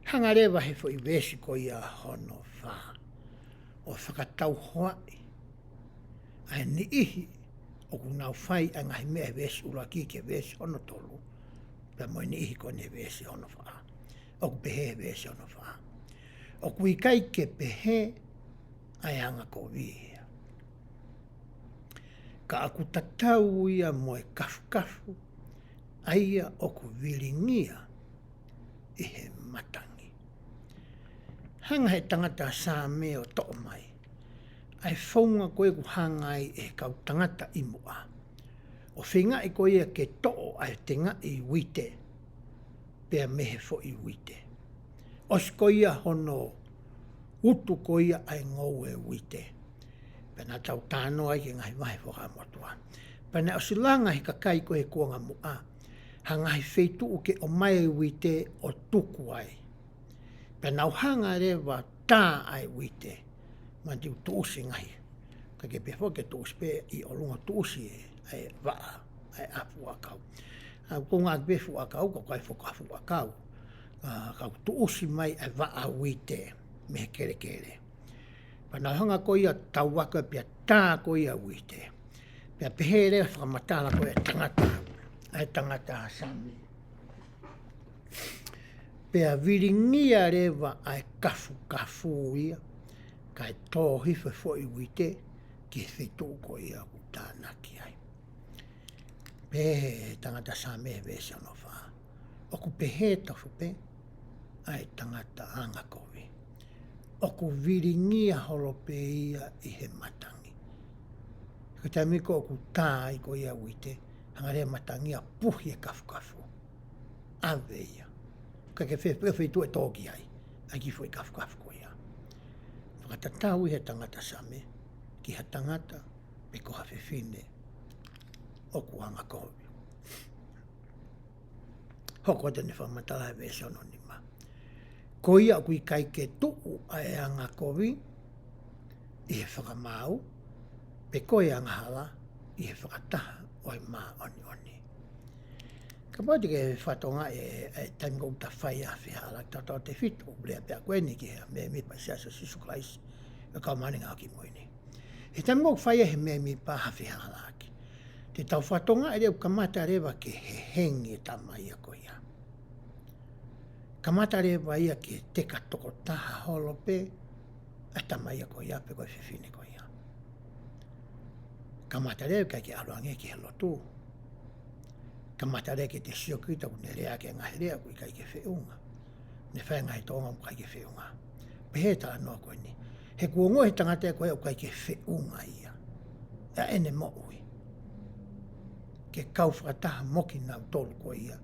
Hangarewa he fo i vesi ko ia hono wha. O whakatau hoai. Ai ni ihi o kunau whai a ngahi mea vesi uraki ke vesi hono tolu. Pea moi ni ihi ko ne vesi hono wha. O ku pehe vesi hono wha. O ku ikai ke pehe ai anga ko vihia. Ka aku tatau ia mo e kafu. Aia o ku viringia i he matangi. Hanga he tangata Saame o to'o mai. Ai whaunga koe ku hangai e kau tangata i mua. O whinga i koe ia ke to'o ai te nga i wite. Pea mehe fo i wite. Os koe ia hono utu koe ia ai ngou e wite. Pea nā tau tāno ai ke ngahi wahe whaka motua. Pea nā osilanga he kakai koe kuanga mua. Hangahi wheitu uke o mai wite o tuku ai. Pea nau hanga rewa tā ai wite. Man tiu tuusi ngahi. Ka ke pia ke tuusi pe i o lunga tuusi ai waa. Ai apu akau. Ko ngā befu akau, ko kai whakafu akau. Kau tuusi mai ai waa wite. Me kere. Pea nau hanga ko ia tauaka pia tā ko ia wite. Pea pehere whakamatala ko ia tangata. Ai tangata Saame. Pea viringia rewa ai kafu ia. Kai TAUHI fo i wite ki whitu ko ia ku tānaki ai. Pehe tangata Saame vesi ono wha. Oku pehe tofu pe ai tangata anga kowe. Oku viringia holope ia i he matangi. Ka taimiko oku tā i ko ia wite. Hangarea matangia puhi e kafu. Ave ia. Ka ke whitu e tōki ai. Ai ki fo i kafu ko ia. Whakatatau i he tangata Saame. Ki ha tangata pe ko hawhiwhine oku anga kovi. Hoko tene whamatala e vesi ononima. Ko ia kui kai ke tuu ai anga kovi, i he whakamau, pe koe anga hala, i he whakataha oi mā oni oni. Ka pāti ke whatonga e tango uta whai a whihala, tata o te whitu, lea pia koe ni ki hea, me mipa siasa sisu klaisi, e kau maninga o ki moini. He tango whai he me mipa ha whihala aki. Te tau whatonga e reu kamata rewa ke he hengi e tamai a koe ia. Kamata rewa ia ke teka toko taha holope, a tamai a koe ia, pe koe whiwhine koe ia. Kamata rewa kai ke aluange ki he lotu. Kamata rewa ke te siokita ku ne rea ke ngahi rea kui kai ke whiunga. Ne whai ngahi tonga ku kai ke whiunga. Pe he tala noa koe ni. He kuongo he tangata e koe au kai ke whiunga ia. Ea ene mo ui. Ke kau whakataha moki nau tolu koe ia.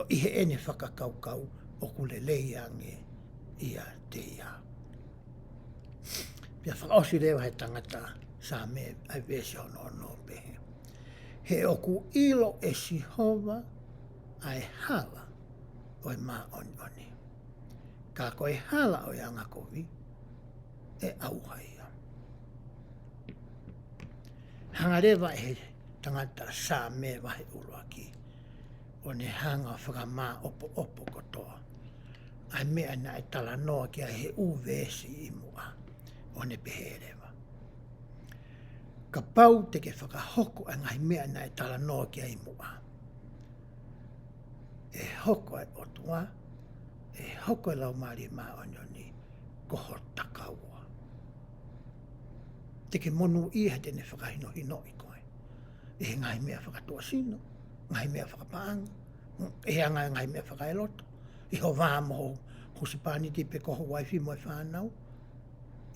O ihe ene whakakau kau o kule leiange ia te ia. Pia whakaosi rewa he tangata Saame ai vesi hono pehe. He oku ilo e sihova ai hala oi mā oni oni. Ka koe hala oi anga kovi e auha ia. Hanga rewa he tangata Saame wahe uruaki. O ne hanga whakamā opo opo kotoa. Ai mea na e tala noa kia he uvesi i mua. O ne pehe rewa. Ka pau te ke whakahoku a ngai mea na e tala noa kia i mua. E hoko e otua, e hoko e lau maari mā onioni, koho takaua. Te ke monu ia tene whakahino hino i koe. E ngai mea whakatua sino, ngai mea whakapaanga, e anga ngai mea whakaeloto, i ho vāmoho husipani ti pe koho waifi moe whānau,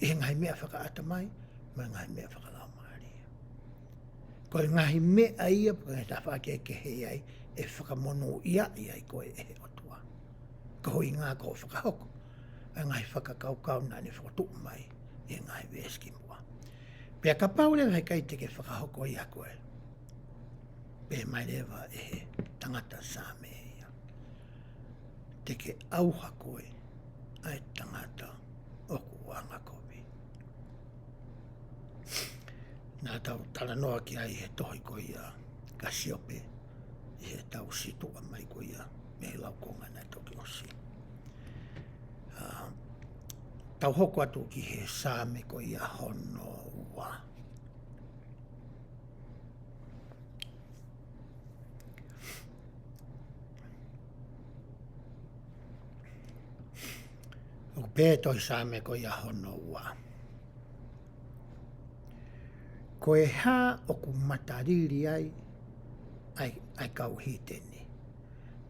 e ngai mea whakaata mai, ma ngai mea whakalau. Koe ngahi mea ia, koe ta whake ke hei ai, e whakamono ia i koe e he otua. Ka hoi ngā ko whakahoko, e ngahi whakakaukau nā ne whakatuk mai, e ngahi veski mua. Pea ka paule hei kai te ke whakahoko ia koe. Pe mai rewa e he tangata Saame ia. Te ke auha koe, ai tangata oku anga kovi. Nā tau tala noa ki ai he tohi ko ia ka siope i he tau situa mai ko ia me he laukonga nai toki osi. Tau hoko atu ki he Saame ko ia hono ua. O pē tohi Saame ko ia hono ua. Ko e hā o ku matariri ai kau hiteni.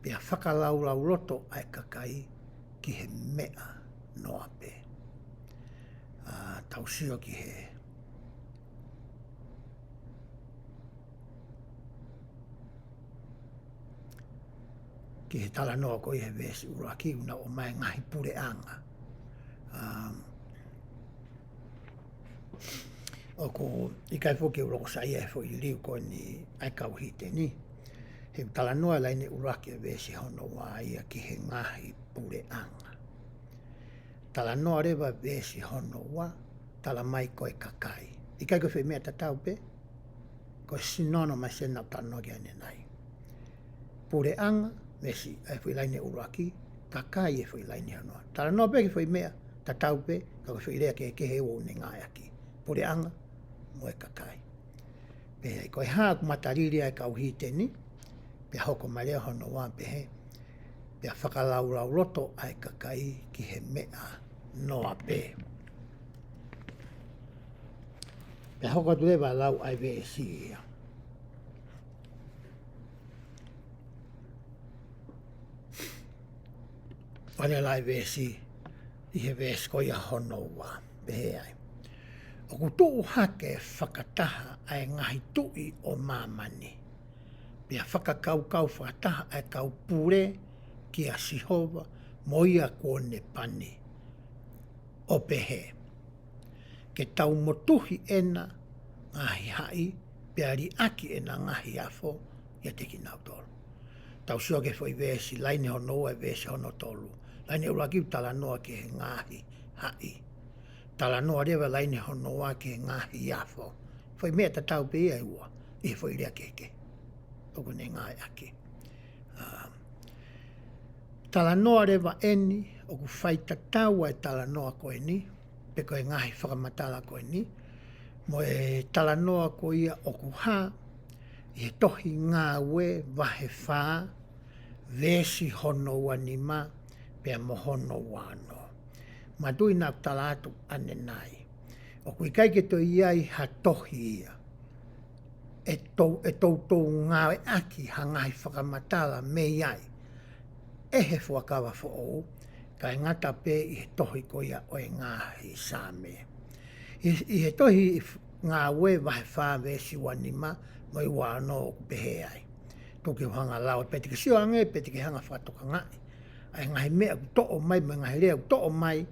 Pea whakalaulau roto ai kakai ki he mea noa pe. Tau sio ki he. Ki he tala noa ko i he vesi uraki una o mai ngahi pure anga. O ko i kai whoki uroko sa ia e fo i liu ko ni ai kau hite ni. He tala noa laini uraki e vesi hono wā ia ki he Ngaahi pure anga. Tala noa rewa vesi hono wā, tala mai koe kakai. I kai ko whi mea tatau pe, ko sinono mai sena tano ki ane nai. Pure anga, vesi ai fo i laini uraki, kakai e fo i laini honoa. Tala noa pe ki fo i mea tatau pe, ka ko whi rea ke he o ne ngai aki. Pure anga, moe kakai. Pe koe haa ku matariri ai kau hiteni, pe hoko mai lea hono wā pe he, pe whakalaulau roto ai kakai ki he mea noa pe. Pe hoko tu lewa lau ai vesi ia. Wane lai vesi, i he vesi ko ia hono wā, pe he ai. O ku tuu hake whakataha ai ngahi tui o mamani. Pia whakakaukau whakataha ai kau pure ki a sihova mo ia kone pani o pehe. Ke tau motuhi ena ngahi hai pea ri aki e na ngahi afo ia te ki nau tolu. Tau sio ke foi vesi, laine hono e vesi hono tolu. Laine uraki tala noa ke he ngahi hai. Tala noa rewa laine honoa ke he ngahi afo. Foi mea ta tau pe ia ua, i foi rea keke. Oku ne ngai aki. Tala noa rewa eni, oku whaita tau e tala noa koe ni, pe koe ngahi whakamatala koe ni, mo e tala noa ko ia oku ha, i he tohi ngā ue wahe whā, vesi hono wanima, pea mo hono wano. Madui nā tala atu ane nai. Oku i kai ke to iai ha tohi ia. E tau ngā e aki ha ngahi whakamatala me iai. E he fuakawa fo ou, kai ngata pe i he tohi ko ia o e Ngaahi Saame. I he tohi ngā ue wahe whā vesi wanima, mo i wāno o pehe ai. Toki hanga lau, peti ke sio ange, peti ke hanga whatoka ngai. Ai ngahi mea ku to'o mai, mai ngahi rea ku to'o mai,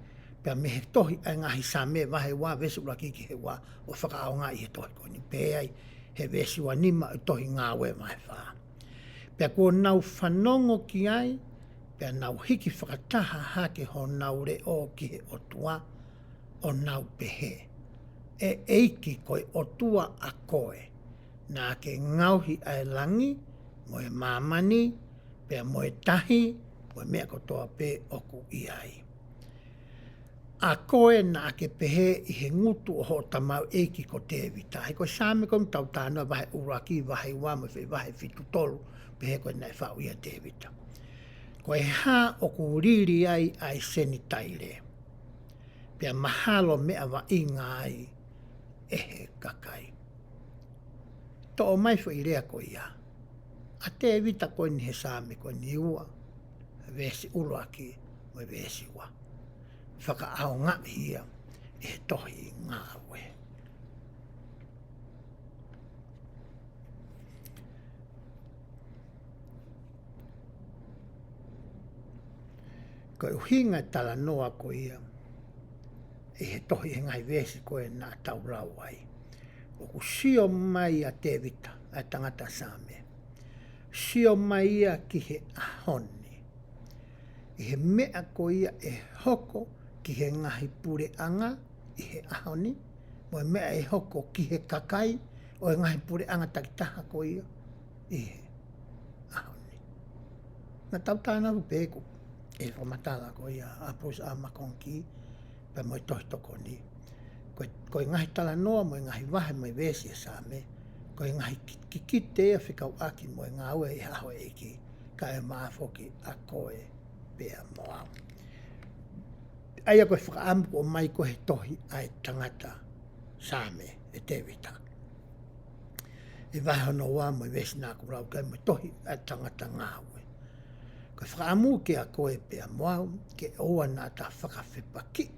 pea me he tohi ai Ngaahi Saame wahe wā vesi uraki ki he wā, o whakaao ngai i he tohi ko ni pehe ai, he vesi wanima i tohi ngā ue wahe whā. Pea kua nau whanongo ki ai, pea nau hiki whakataha hake ho nau re o ki he otua, o nau pehe. E eiki koe otua a koe, nā ke ngauhi ai langi, mo e mamani, pea mo e tahi, mo e mea kotoa pe oku i ai. A koe nā ke pehe i he ngutu o ho tamau eiki ko te evita. Hei koe Saame kom tau tāna wahe uraki, wahe wā, mo e wahe fitu tolu, pehe koe nai whau ia te evita. Koe hā oku riri ai seni taire. Pea mahalo mea wa inga ai e he kakai. To'o mai fo i rea koe ia. A te evita koe ni he Saame koe ni ua. Vesi uruaki mo e vesi wa. Whakaao ngai ia e he tohi ngā ue. Koe uhinga tala noa ko ia e he tohi e ngai vesi koe nā tau rau ai. Oku sio mai a te vita a tangata Saame. Sio mai ia ki he ahoni. I he mea ko ia e hoko ki he ngahi pure anga i he ahoni. Mo e mea e hoko ki he kakai o e ngahi pure anga takitaha ko ia i he ahoni. Nga tau tāna rupeku. E whamatala ko ia apos a makonki, pa mo i tohi toko ni. Koe ngahi tala noa mo i ngahi wahe mo i vesi e Saame, koe ngahi kikite e whikau aki mo i ngā ue i haho eiki, ka e maafoki a koe pea moa. Aia koe whakaampu o mai koe tohi ai tangata Saame e te vita. E wahe hono wā mo i vesi nā kurau kai mo i tohi ai tangata ngā ue. Koe whakaamu ke a koe pea moa, ke oa nā tā whakawhepaki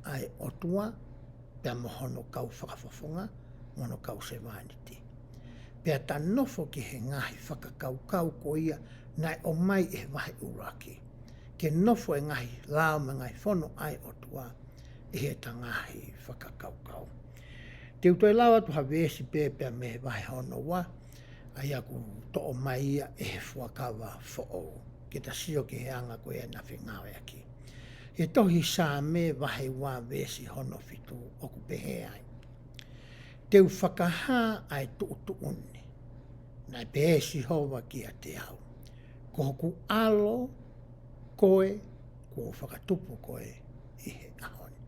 ai otua, pea mohono kau whakafofonga, mono kau se vaniti. Pea tā nofo ki he ngahi whakakau kau ko ia, nai o mai e wahe uraki. Ke nofo e ngahi lao me ngai whono ai otua, e he tā ngahi whakakau kau. Te utoi lao atu hawesi pea me wahe hono wa, ai aku to'o mai ia e he fuakawa fo'ou. Ke ta sio ke he anga koe e na whingawe aki. E tohi Saame wahe wā vesi hono fitu oku pehe ai. Teu whakaha ai tu'utu'uni. Nai pehe si hova ki a te au. Ko hoku alo koe, ko whakatupu koe i he ahoni.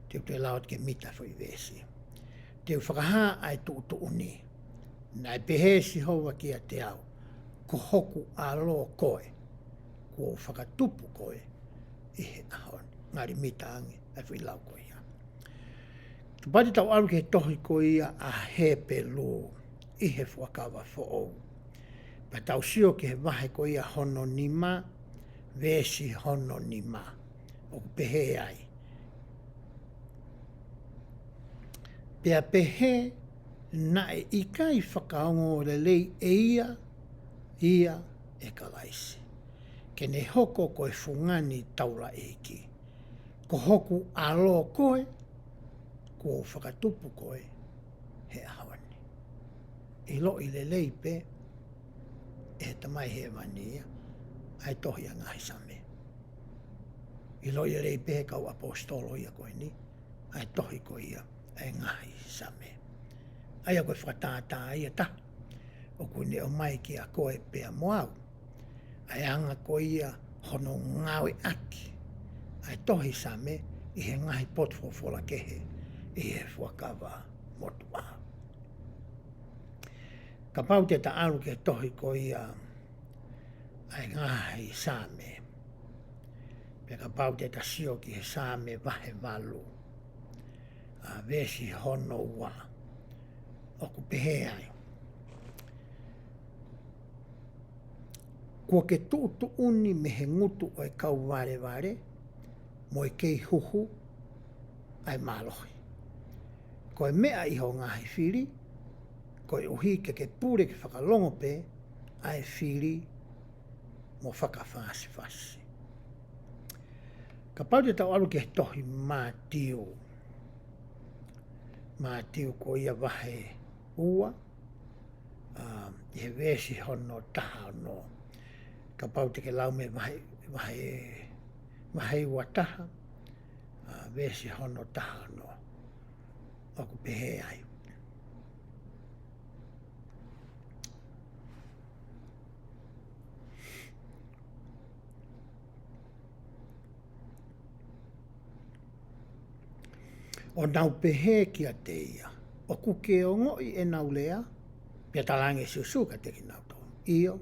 Teu te laot ke mita fo i vesi. Teu whakaha ai tu'utu'uni. Nai pehe si hova ki a te au. Ko hoku alo koe, ko whakatupu koe i he ahoni. Ngāri mita ange, ai whi lau koe ia. Tupati tau aru ke tohi koe ia a he pelu i he whakawa fo'ou. Pa tau sio ke he wahe koe ia hono nima, vesi hono nima. O pehe ai. Pea pehe na e ikai whakaongo le lei e ia e kalaisi. Ke ne hoko koe fungani taura eiki. Ko hoku alo koe, ko whakatupu koe he ahawani. I lo I le leipe e tamai he wania ai tohi a Ngaahi Saame. I lo I le leipe he kau apostolo ia koe ni ai tohi ko ia ai Ngaahi Saame. Ai a koe whakatata ia ta o koe ne o mai ki a koe pea moau. Ai anga ko ia hono ngawe aki. Ai tohi Saame I he ngahi potfofola kehe I he fuakawa motua. Ka pau te ta alu ke tohi ko ia ai Ngaahi Saame. Pea ka pau te ta sio ki he Saame vahe walu. A vesi hono wa. Oku pehe ai. Kua ke tuutu uni me he ngutu o e kau ware mo e kei huhu ai malohi. Ko e mea iho Ngaahi whiri, ko e uhi ke pure ke whakalongo pe ai whiri mo whakawhasi. Ka pau te tau alu ke tohi mātiu. Mātiu ko ia wahe ua, I he vesi hono taha no. Ka pau te ke lau me wahe ua taha, vesi hono taha no. Oku pehe ai. O nau pehe ki a te ia. O kuke o ngoi e nau lea, pia talange susuka te ki nau tau. Io,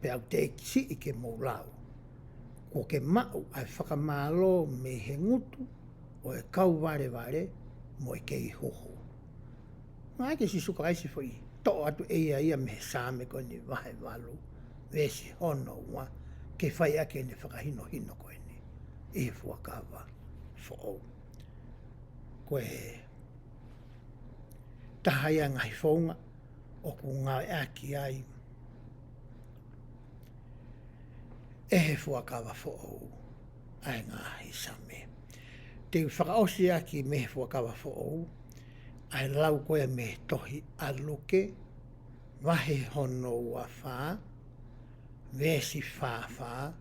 pe au te si I ke maulau. Ko ke mau ai whakamalo me he ngutu o e kau ware mo e kei hoho. Ngai ke si suka aisi fo I to atu ia me he Saame ko ni wahe walu. Vesi hono wa ke whai ake ne whakahino ko ni. I he fuakawa fo au. Ko e tahaya ngahi whaunga o ku ngāi aki ai. E he fuakawa fo au ai Ngaahi Saame. Te whakaosi aki me he fuakawa fo au ai lau koe me tohi aluke wahe hono ua wha vesi wha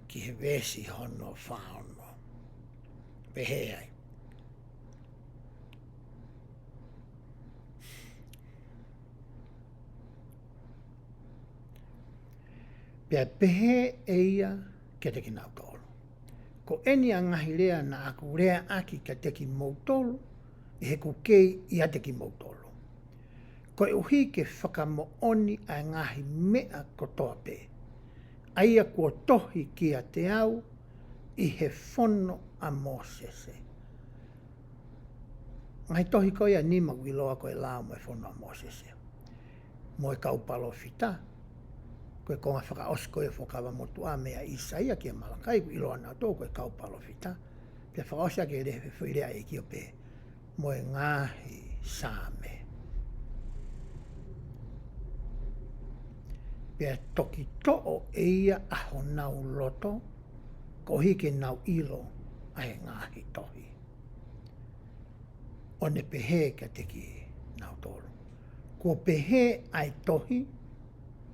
ki he vesi hono whaono. Pehe ai. Pea pehe eia ke teki nau tolu. Ko eni a ngahi rea na aku rea aki ke teki mautolu, I he kukei I a teki mautolu. Ko e uhi ke whakamo oni a ngahi mea kotoa pe. Aia kua tohi ki a te au I he whono a Mosese. Ngai tohi ko ia nima wiloa ko e lao mo e whono a Mosese. Mo e kaupalo fita. Ko e konga whakaosi ko e whakawa motua mea Isaia ki a Malakai ku iloa nā tō ko e kaupalo fita. Pia whakaosi ake rehe whirea e ki o pe. Mo e Ngaahi Saame. Pia toki to'o e ia aho nau loto, ko hike nau ilo ai Ngaahi tohi. O ne pehe ka teki nau tolu. Ko pehe ai tohi,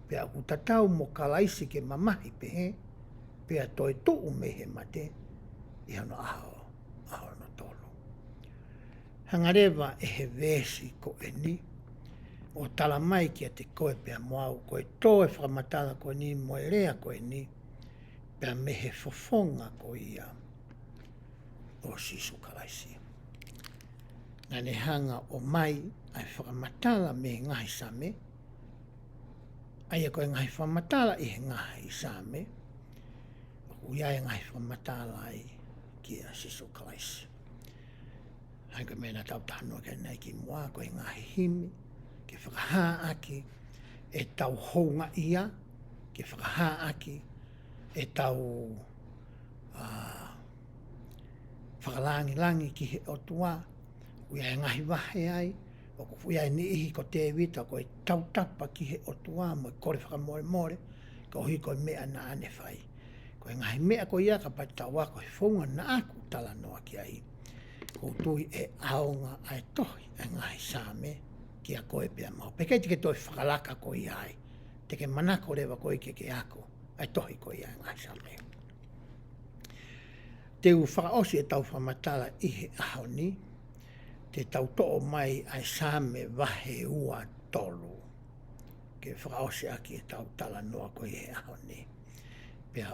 pia ku tatau mo kalaisi ke mamahi pehe, pia toi tuu mehe mate, I hano aho no tolu. Hangarewa e he vesi ko e ni, o tala mai ki a te koe pia moau, koe tō e whakamatala ko ni, mo e rea ko e ni, pia mehe fofonga ko ia o sisu kalaisi. Nā ne hanga o mai ai whakamatala me Ngaahi Saame, aia koe ngahi whamatala I he Ngaahi Saame, o ia e ngahi whamatala ai ki a sisu kalaisi. Hai koe mena tau tānoa kai nei ki mua koe Ngaahi himi, ke whakahaa aki e tau hounga ia, ke whakahaa aki e tau whakalangi ki he otua, uia e ngahi wahe ai, o ko uia e ni ihi ko te wita ko e tautapa ki he otua, mo e kore whakamore, ko hui ko mea na ane whai. Ko e ngahi mea ko ia ka pai tau wako he whaunga na aku tala noa ki ai. Ko tui e aonga ai tohi e Ngaahi Saame ki a koe pia mau. Pekei te ke toi whakalaka ko i ai. Te ke manako lewa koe ke ako. Ai tohi ko i ai Ngāhi Saame. Te u whakaosi e tau whamatala i he aho ni. Te tau to'o mai ai Saame wahe ua tolu. Ke whakaosi aki e tau tala noa ko i he aho ni. Pea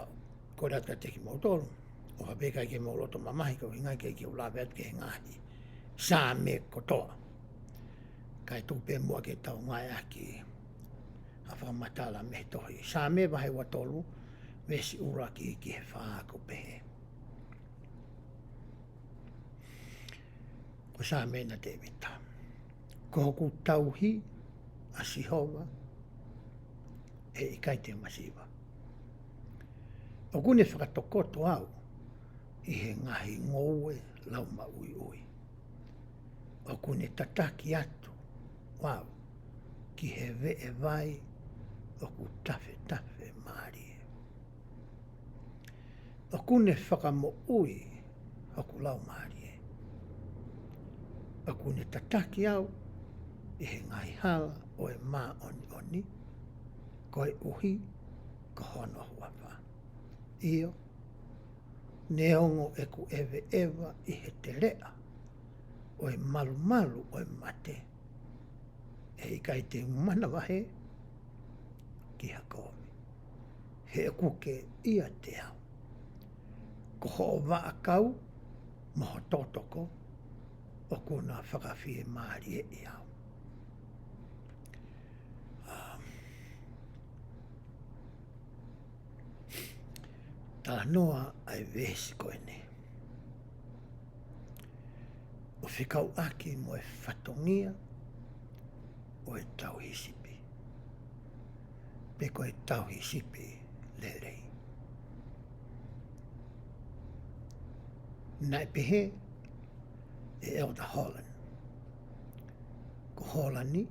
ko rata te ki mau tolu. O ha bekai ke mau loto mamahi ko i ngai ke ki ulawe atu ke he Ngāhi Saame kotoa. Kai tupe mua ke tau ngai aki a whamatala me tohi. Saame wahe ua tolu, vesi uraki ki he whaako pehe. Ko Saame na te vita. Ko hoku tauhi a sihova e ikai te masiva. O kune whakatokoto au i he ngahi ngoue lauma ui ui. O kune tataki atu wau ki he vee vai o ku tafe maari. O kune whakamo ui o ku lau maari. O kune tataki au i he ngai hala o e mā oni ko e uhi ko hono huapa. Io neongo e ku ewa i he te rea o e malu o e mate. E ikai te umana wahe ki hakomi. He e kuke ia te au. Ko ho waa kau moho totoko o kuna whakawhie maari e i au. Tā noa ai vesi koe ne. O whikau aki mo e whatongia o e tauhi sipi. Pe ko e tauhi sipi lerei. Nai pehe e Elder Holland. Ko Hollandi,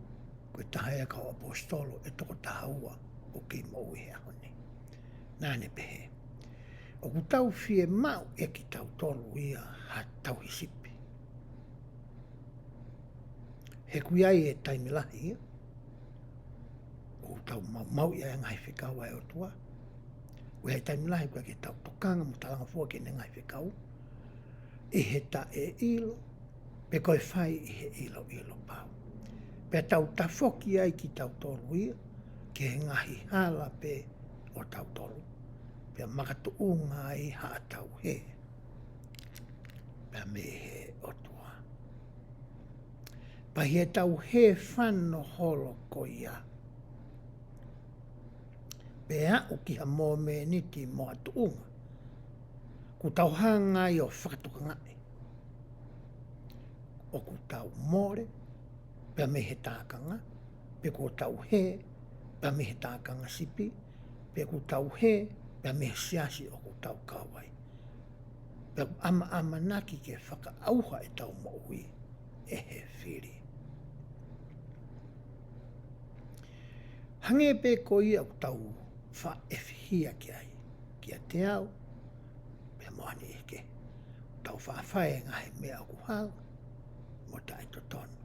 ko e tahea ka o apostolo e toko tahaua o ki mou i hea honi. Nāne pehe. O ku tau fie mau e ki tau tolu ia ha tauhi sipi. He kuiai e taimilahi ia. O tau mau ia e ngai whikau ai o tua. O hei taimilahi kua ke tau tokanga mo talanga fua ke ne ngai whikau. I he ta e ilo. Pe koe whai i he ilo pau. Pe tau tafoki ai ki tau tolu ia. Ke he ngahi hala pe o tau tolu. Pea makatu unga i haa tau he. Pea me he otua. Pa he tau he whano holo ko ia. Pea o ki ha mō me niti mo atu unga. Ku tau hanga i o whakatuka ngai. O ku tau more. Pea me he tākanga. Pea ku tau he. Pea me he tākanga sipi. Pea ku tau he. Pea me siasi o ku tau kawai. Pea ama naki ke whaka auha e tau moui e he whiri. Hange pe ko ia ku tau wha e whihia ki ai. Ki a te au. Pea moani e ke. Tau wha whae ngahe mea ku hau. Mo tai to tonu.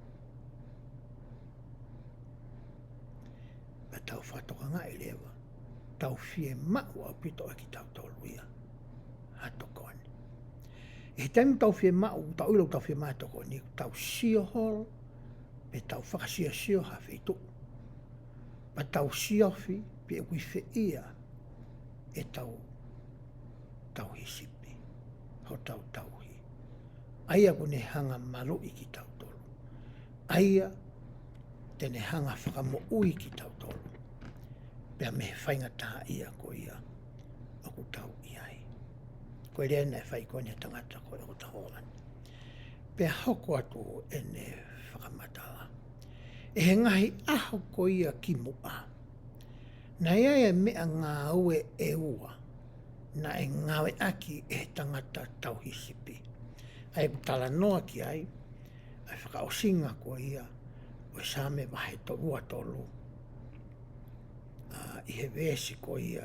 Pea tau whatoka ngai lewa. Tau fie mau au pito e ki tau tolu ia. Hato kone. E taimi tau fie mau, tau ilo tau fie mau toko ni, tau sio holo, pe tau whakasio ha whitu. Pa tau siofi, pe e kui whi ia, e tau hisipi, ho tau hi. Aia kune hanga malu i ki tau tolu. Aia, tene hanga whakamo ui ki tau tolu. Pea me whainga tā ia ko ia o ku tau iai. Koe rea nei whai koe ne tangata koe o ta Holland. Pea hoko atu e ne whakamatala. E he ngahi aho ko ia ki mua. Na ia e mea ngā ue e ua. Na e ngawe aki e tangata tau hisipi. Ai ku tala noa ki ai. Ai whakaosinga ko ia. O Saame wahe to ua tolu. I he vesi ko ia.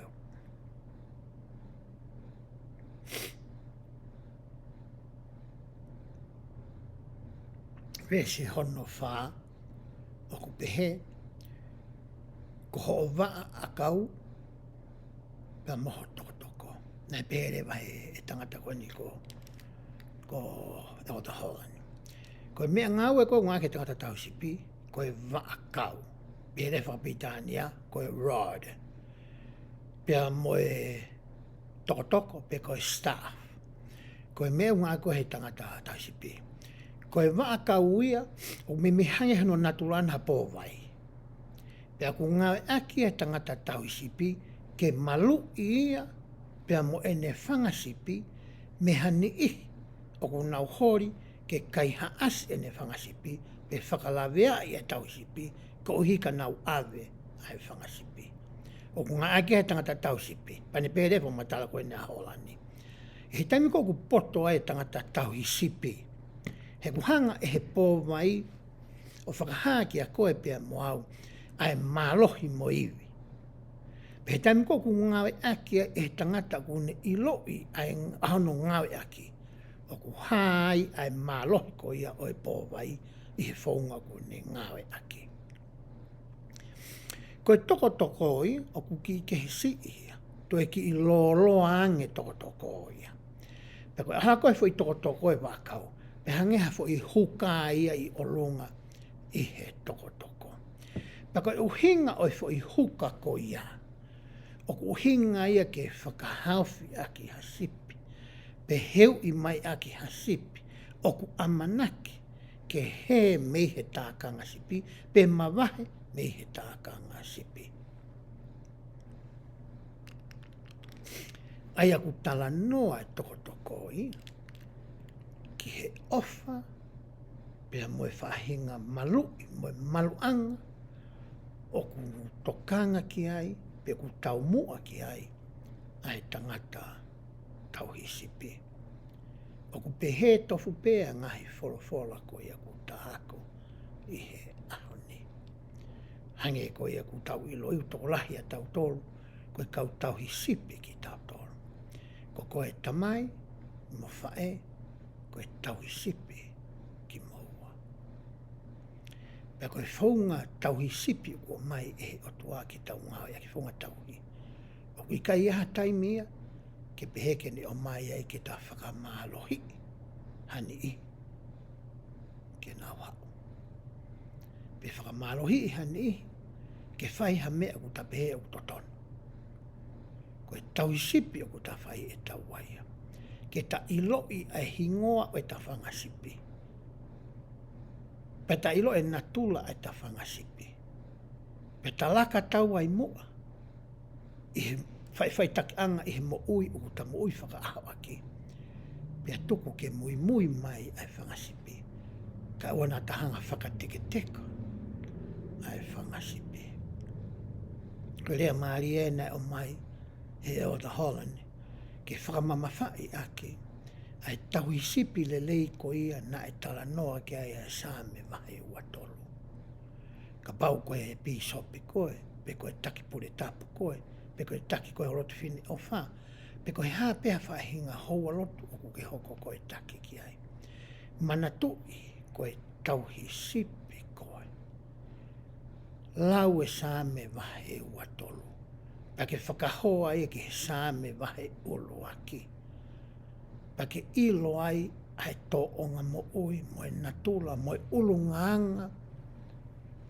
Vesi hono wha o ku pehe, ko ho waa a kau, pia moho toko. Nai pere vai e tangata koe ni ko e Holland. Ko mea ngau e ko ngā ke tangata tausipi, ko e waa kau. Pere whapitania, ko e rod. Pia moe toko, pe ko e staff. Ko e mea ngā ko he tangata tausipi. Ko e waa kau ia, o me hange hano naturana po vai. Pea ku ngā aki e tangata tausipi, ke malu ia, pea mo ene whangasipi, me hani ihi, o ku nau hori, ke kai haas ene whangasipi, pe whakalawea i e tausipi, ko uhika nau ave ai whangasipi. O ku ngā aki e tangata tausipi, pane pere po matala koe nea Holani. He taimi ko ku poto ai tangata tauhisipi, he kuhanga e he pō mai, o whakahaki a koe pia mo au, ai mālohi mo iwi. He taimi ko ku ngawe aki e tangata kune iloi ai ahono ngawe aki. O ku hai ai mālohi ko ia o e pōwai i he whaunga kune ngawe aki. Ko e toko ia, o ku ki ke he si ia, to e ki i loloa ange toko ia. Pe koe aha koe fo i toko e wākau, pe hangeha fo i huka ia i olonga i he toko. Pe koe uhinga oi fo i huka ko ia. O ku uhinga ia ke whakahauwhi aki hasipi. Pe heu i mai aki hasipi. O ku amanaki ke he meihe tākanga sipi. Pe mawahe meihe tākanga sipi. Ai aku tala noa e toko i. Ki he ofa. Pea moe whahinga malu, moe maluanga. O ku tokanga ki ai, pe ku taumua ki ai, ai tangata tauhisipi. O ku pehe tofu pea ngahi wholofola ko ia ku tahako i he ahoni. Hange ko ia ku tau ilo iu toko lahi a tau tolu, ko e kau tauhisipi ki tau tolu. Ko koe tamai, mo whae, ko e tauhisipi ki moua. Pea koe whaunga tauhisipi o mai e o tua ki tau ngāo ia ki whaunga tauhi. O kui kai aha taimia, ke peheke ni o mai ai ki ta whakamālohi, hani i, ke nā whau. Pe whakamālohi i hani i, ke whai ha mea ku ta pehe o totonu. Koe tauhisipi o ku ta whai e tau waia. Ke ta iloi ai hingoa o e ta whangasipi. Pe ta ilo e natula e ta whangasipi. Pe ta laka tau ai mua. I he whai taki anga i he mo ui o ta mo ui whakaaho aki. Pe tuku ke mui mai ai whangasipi. Ka ua nā tahanga whakateke teko ai whangasipi. Ko lea maari e nei o mai he o the Holland. Ke whakamamawhai aki. Ai tauhisipi le lei ko ia na e tala noa ki ai a Saame mahi ua tolu. Ka pau koe e pisopi koe, pe koe taki pure tapu koe, pe koe taki koe horotu whini o wha, pe koe hā pēha whahinga houa lotu o kuke hoko koe taki ki ai. Mana tui koe tauhisipi koe. Lau e Saame mahi ua tolu. Pake whakahoa ia ki he Saame mahi ulu aki. Pake ilo ai ai tō onga mo ui, mo e natula, mo e ulungaanga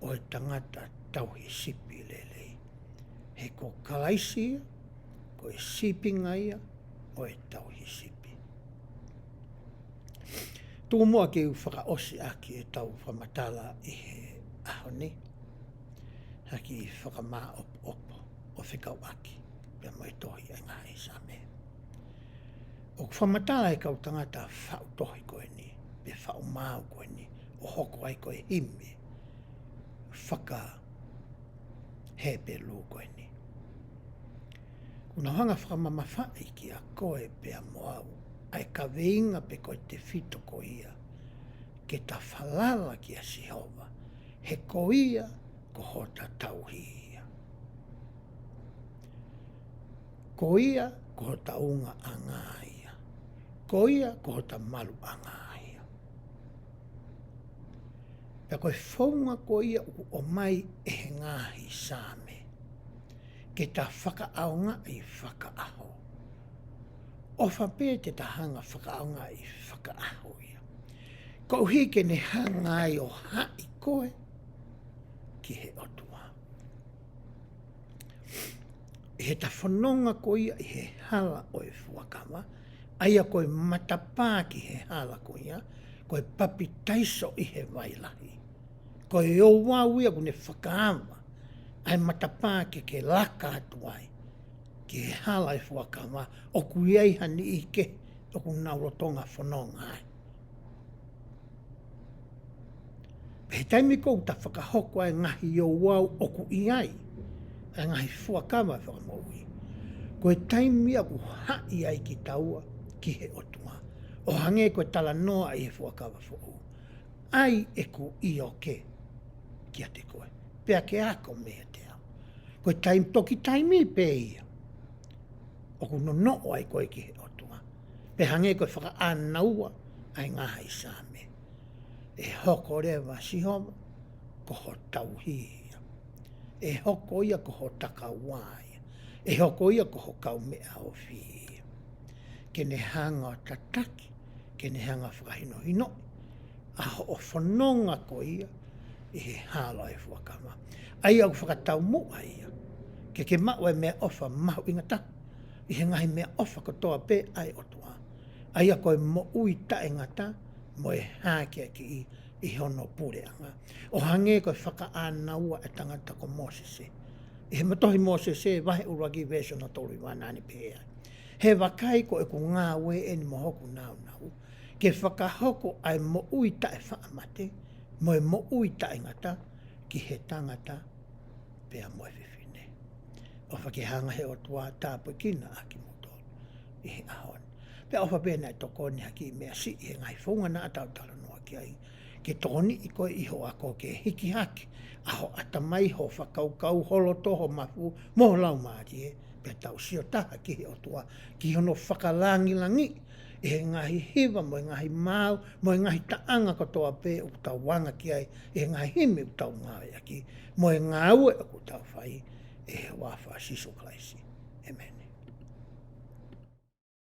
o e tangata tauhisipi lelei. He ko kalaisia, ko e sipinga ia o e tauhisipi. Tū mua ke u whakaosi aki e tau whamatala i he ahoni. Haki i whakamā opo o whikau aki, pia mo e tohi ai Ngaahi Saame. O whamatala e kau tangata whau tohi koe ni, pe whau māu koe ni, o hoko ai koe himi, whaka hepelu koe ni. Kuna hanga whakamamawhai ki a koe pe a moau, ai ka veinga pe koe te whito ko ia, ke ta whalala ki a Sihova, he ko ia ko hota tauhi ia. Ko ia ko hota unga a Ngāhi. Ko ia ko hota malu a Ngāhi. Pea koe whaunga ko ia o mai e he Ngaahi Saame. Ke ta whakaaonga i whakaaho. O whapea te tahanga whakaaonga i whakaaho ia. Ko hi ke ne hanga ai o hai koe ki he otua. I he ta whanonga ko ia i he hala o e whakama. Aia koe matapā ki he hala ko ia. Koe papi taiso i he wailahi. Koe o wau ia kune whakaama. Ai matapā ke laka atu ai. Ki he hala e whakama. O kuiei hani i ke. O ku naurotonga whanonga ai. He taimi kou ta whakahoko ai ngahi o wau o ku iai. Ai ngahi whakama e whakamoui. Koe taimi a ku hai ai ki taua ki he otua. O hange koe tala noa i he whakama whau. Ai e ku i o ke. Kia te koe. Pea ke ako mea te au. Koe taim toki taimi pe ia. O ku no ai koe ki he otua. Pe hange koe whaka anaua ai Ngaahi Saame. E hoko rewa sihoma ko ho tauhi ia. E hoko ia ko ho takawai. E hoko ia ko ho kau mea o fi. Ke ne hanga o tataki. Ke ne hanga whakahino hino. Aho o whanonga ko ia. I he hala e whakama. Ai au whakatau mua ia. Ke mau e mea ofa mahu ingata. I he ngahi mea ofa katoa pe ai otua. Ai a koe mo ui ta ingata. Mo e hākia ki i hono pureanga. O hange koe whaka anaua e tangata ko Mosese. I he matohi Mosese wahe uragi version o tolu i wānani pēa. He wakai ko e ku ngā we e ni mohoku nau nau. Ke whakahoko ai mo ui ta e whaamate. Mo e mo ui ta ingata ki he tangata pēa mo e whiwhine. O whakehanga he o tua tāpui kina a ki moto i he ahon. Pea ofa pēna e toko ni haki mea si i he ngai whunga na atau tala noa ki ai. Ke toni i koe iho ako ke hiki haki. Aho atamai ho whakaukau holo toho mafu moho lau maari e. Pea tau sio taha ki he o tua. Ki hono whakalangi langi. I he ngahi hiva mo e ngahi mau. Mo e ngahi taanga katoa pē u tau wanga ki ai. I he ngahi himi u tau ngāwe aki. Mo e ngāue u tau whai. E he wāwha siso klaisi. Amen.